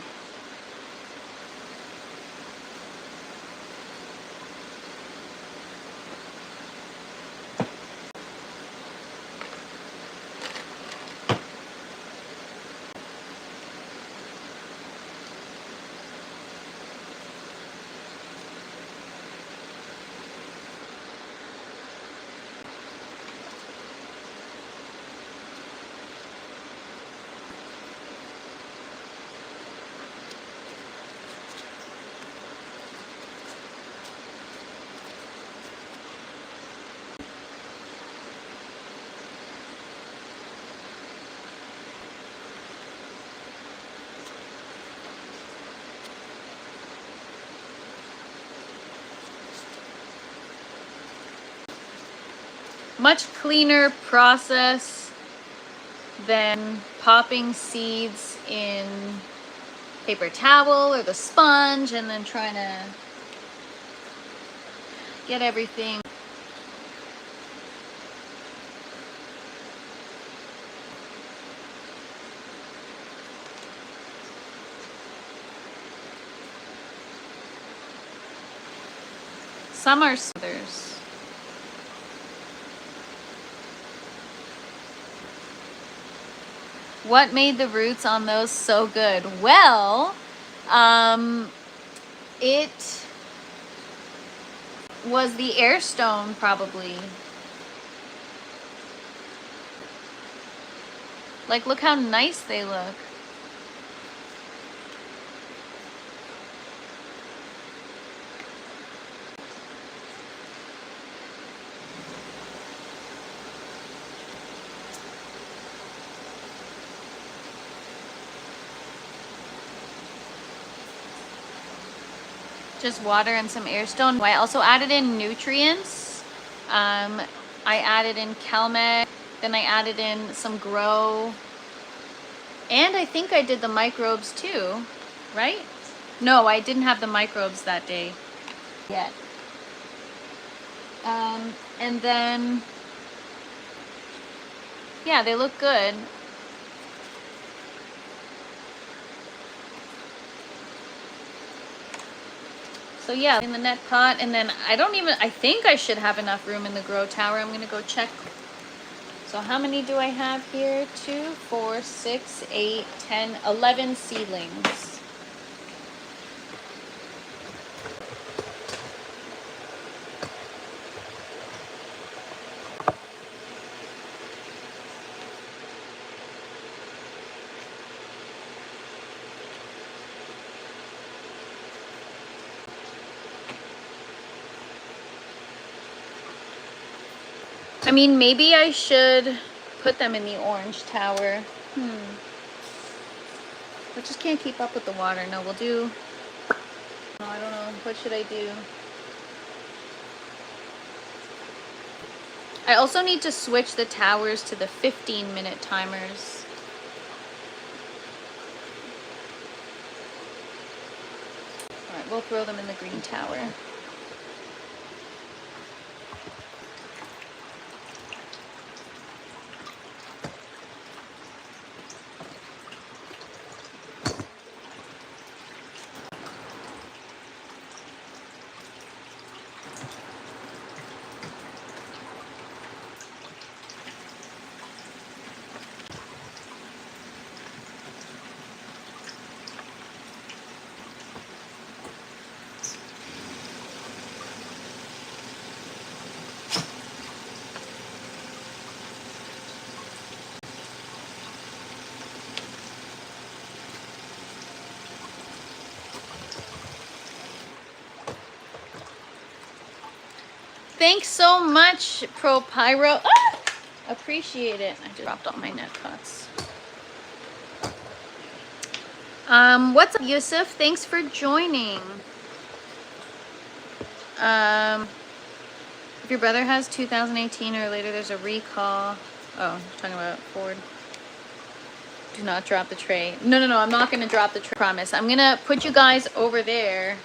Speaker 1: Much cleaner process than popping seeds in paper towel or the sponge and then trying to get everything. Some are others. What made the roots on those so good? Well, it was the air stone probably. Like, look how nice they look. Just water and some air stone. I also added in nutrients. I added in Calmeg, then I added in some Grow, and I think I did the microbes too, right? No, I didn't have the microbes that day yet. And then, yeah, they look good. So yeah, in the net pot, and then I think I should have enough room in the grow tower. I'm gonna go check. So how many do I have here? 2, 4, 6, 8, 10, 11 seedlings. I mean, maybe I should put them in the orange tower. I just can't keep up with the water. No, we'll do... No, I don't know. What should I do? I also need to switch the towers to the 15-minute timers. Alright, we'll throw them in the green tower. Thanks so much, Pro Pyro. Ah! Appreciate it. I just dropped all my net cuts. What's up, Yusuf? Thanks for joining. If your brother has 2018 or later, there's a recall. Oh, talking about Ford. Do not drop the tray. No, I'm not going to drop the tray. Promise. I'm going to put you guys over there,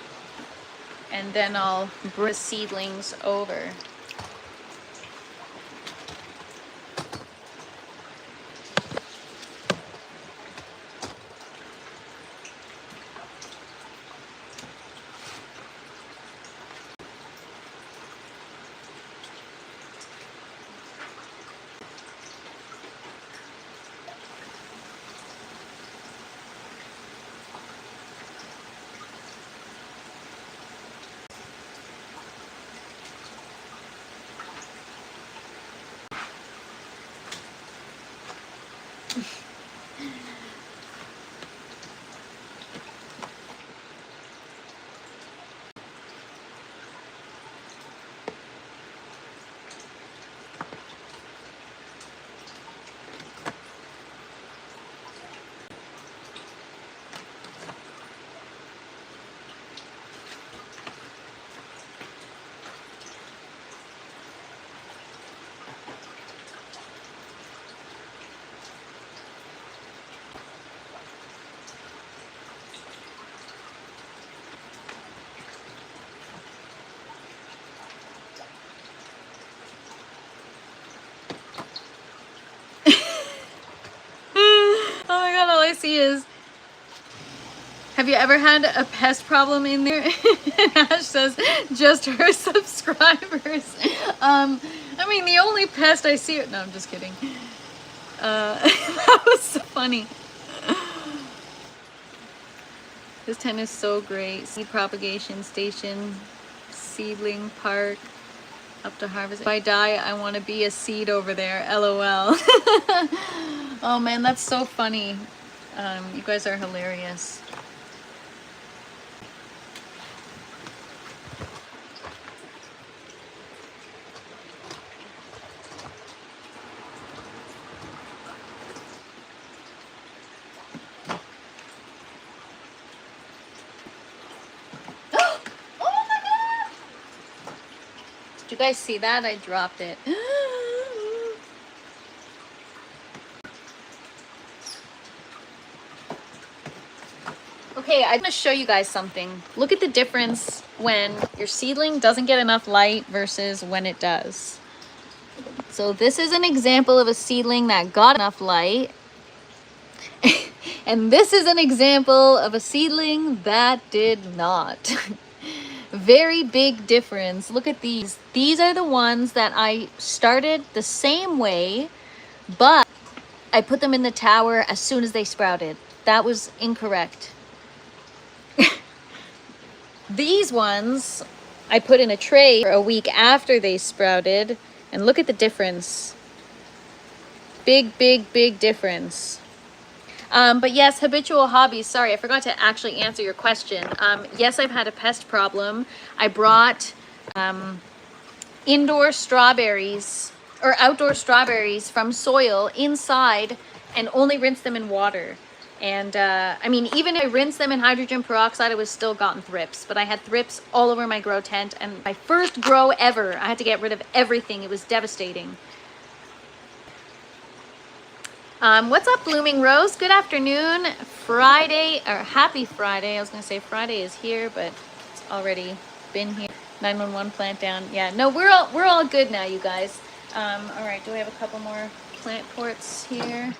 Speaker 1: and then I'll bring the seedlings over. Oh my god, all I see is, have you ever had a pest problem in there? And Ash says, just her subscribers. I mean, the only pest I see... No, I'm just kidding. That was so funny. This tent is so great. Seed propagation station, seedling park, up to harvest. If I die, I want to be a seed over there. LOL. Oh man, that's so funny. You guys are hilarious. Oh my god! Did you guys see that? I dropped it. Okay, I'm gonna show you guys something. Look at the difference when your seedling doesn't get enough light versus when it does. So this is an example of a seedling that got enough light. And this is an example of a seedling that did not. Very big difference. Look at these. These are the ones that I started the same way, but I put them in the tower as soon as they sprouted. That was incorrect. These ones I put in a tray for a week after they sprouted, and look at the difference. Big difference. But yes, habitual hobbies. Sorry, I forgot to actually answer your question. Yes, I've had a pest problem. I brought indoor strawberries or outdoor strawberries from soil inside and only rinse them in water. And I mean, even if I rinsed them in hydrogen peroxide, I was still gotten thrips. But I had thrips all over my grow tent, and my first grow ever, I had to get rid of everything. It was devastating. What's up, Blooming Rose? Good afternoon. Friday, or happy Friday. I was gonna say Friday is here, but it's already been here. 911 plant down. Yeah, no, we're all good now, you guys. All right, do I have a couple more plant ports here?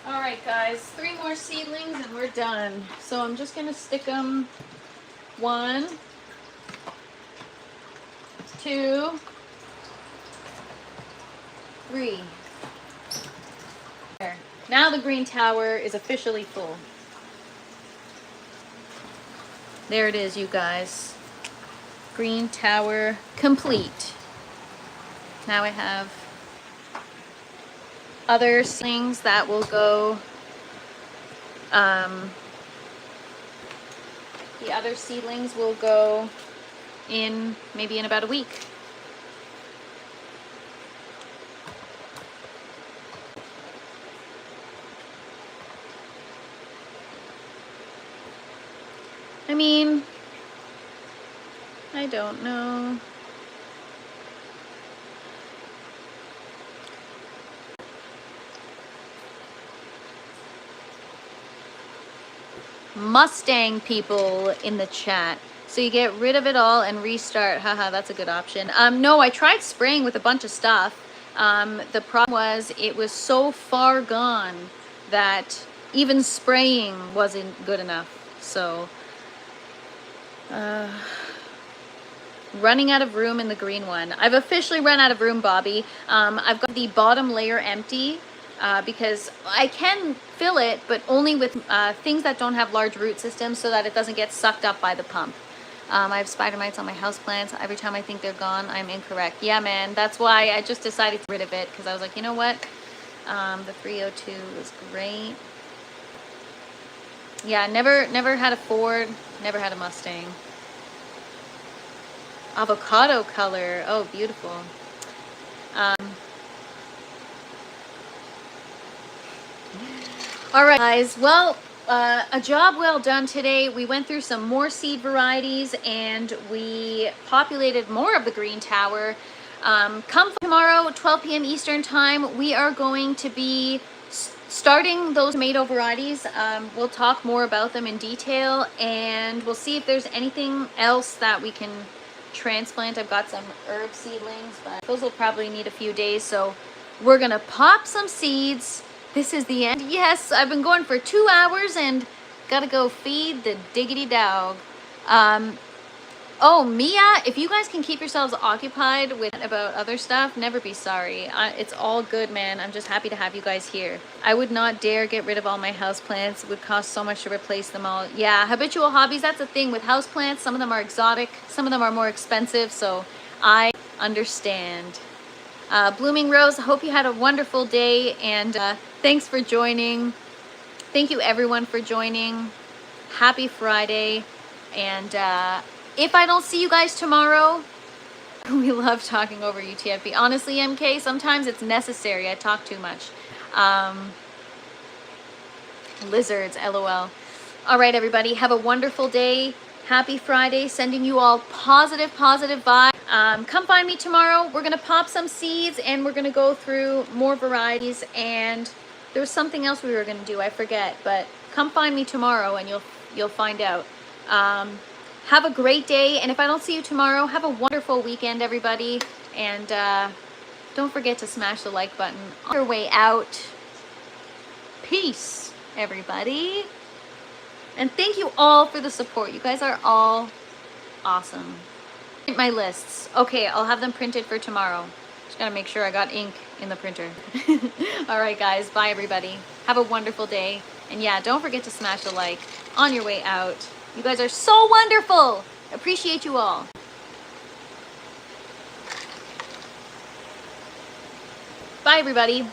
Speaker 1: All right, guys, 3 more seedlings and we're done. So I'm just gonna stick them 1, 2, 3. There. Now the green tower is officially full. There it is, you guys. Green tower complete. Now I have other seedlings that will go, the other seedlings will go in maybe in about a week. I mean, I don't know. Mustang people in the chat. So you get rid of it all and restart. Haha, that's a good option. No, I tried spraying with a bunch of stuff. The problem was it was so far gone that even spraying wasn't good enough. So, running out of room in the green one. I've officially run out of room, Bobby. I've got the bottom layer empty. Because I can fill it, but only with things that don't have large root systems so that it doesn't get sucked up by the pump. I have spider mites on my houseplants. Every time I think they're gone, I'm incorrect. Yeah, man, that's why I just decided to get rid of it, because I was like, you know what? The 302 was great. Yeah, never had a Ford, never had a Mustang. Avocado color. Oh, beautiful. All right, guys. Well, a job well done today. We went through some more seed varieties and we populated more of the green tower. Come tomorrow, 12 p.m. Eastern time, we are going to be starting those tomato varieties. We'll talk more about them in detail and we'll see if there's anything else that we can transplant. I've got some herb seedlings, but those will probably need a few days. So we're gonna pop some seeds. This is the end. Yes, I've been going for 2 hours and gotta go feed the diggity dog. Oh, Mia, if you guys can keep yourselves occupied with about other stuff, never be sorry. It's all good, man. I'm just happy to have you guys here. I would not dare get rid of all my houseplants. It would cost so much to replace them all. Yeah, habitual hobbies, that's the thing with houseplants. Some of them are exotic, some of them are more expensive, so I understand. Blooming Rose, I hope you had a wonderful day, and thanks for joining. Thank you everyone for joining. Happy Friday. And if I don't see you guys tomorrow, we love talking over UTFB. Honestly, MK, sometimes it's necessary. I talk too much. Lizards, LOL. All right, everybody, have a wonderful day. Happy Friday. Sending you all positive vibes. Come find me tomorrow. We're going to pop some seeds and we're going to go through more varieties. And there was something else we were going to do. I forget. But come find me tomorrow and you'll find out. Have a great day. And if I don't see you tomorrow, have a wonderful weekend, everybody. And don't forget to smash the like button on your way out. Peace, everybody. And thank you all for the support. You guys are all awesome. Print my lists. Okay, I'll have them printed for tomorrow. Just gotta make sure I got ink in the printer. All right, guys. Bye, everybody. Have a wonderful day. And yeah, don't forget to smash the like on your way out. You guys are so wonderful. Appreciate you all. Bye, everybody.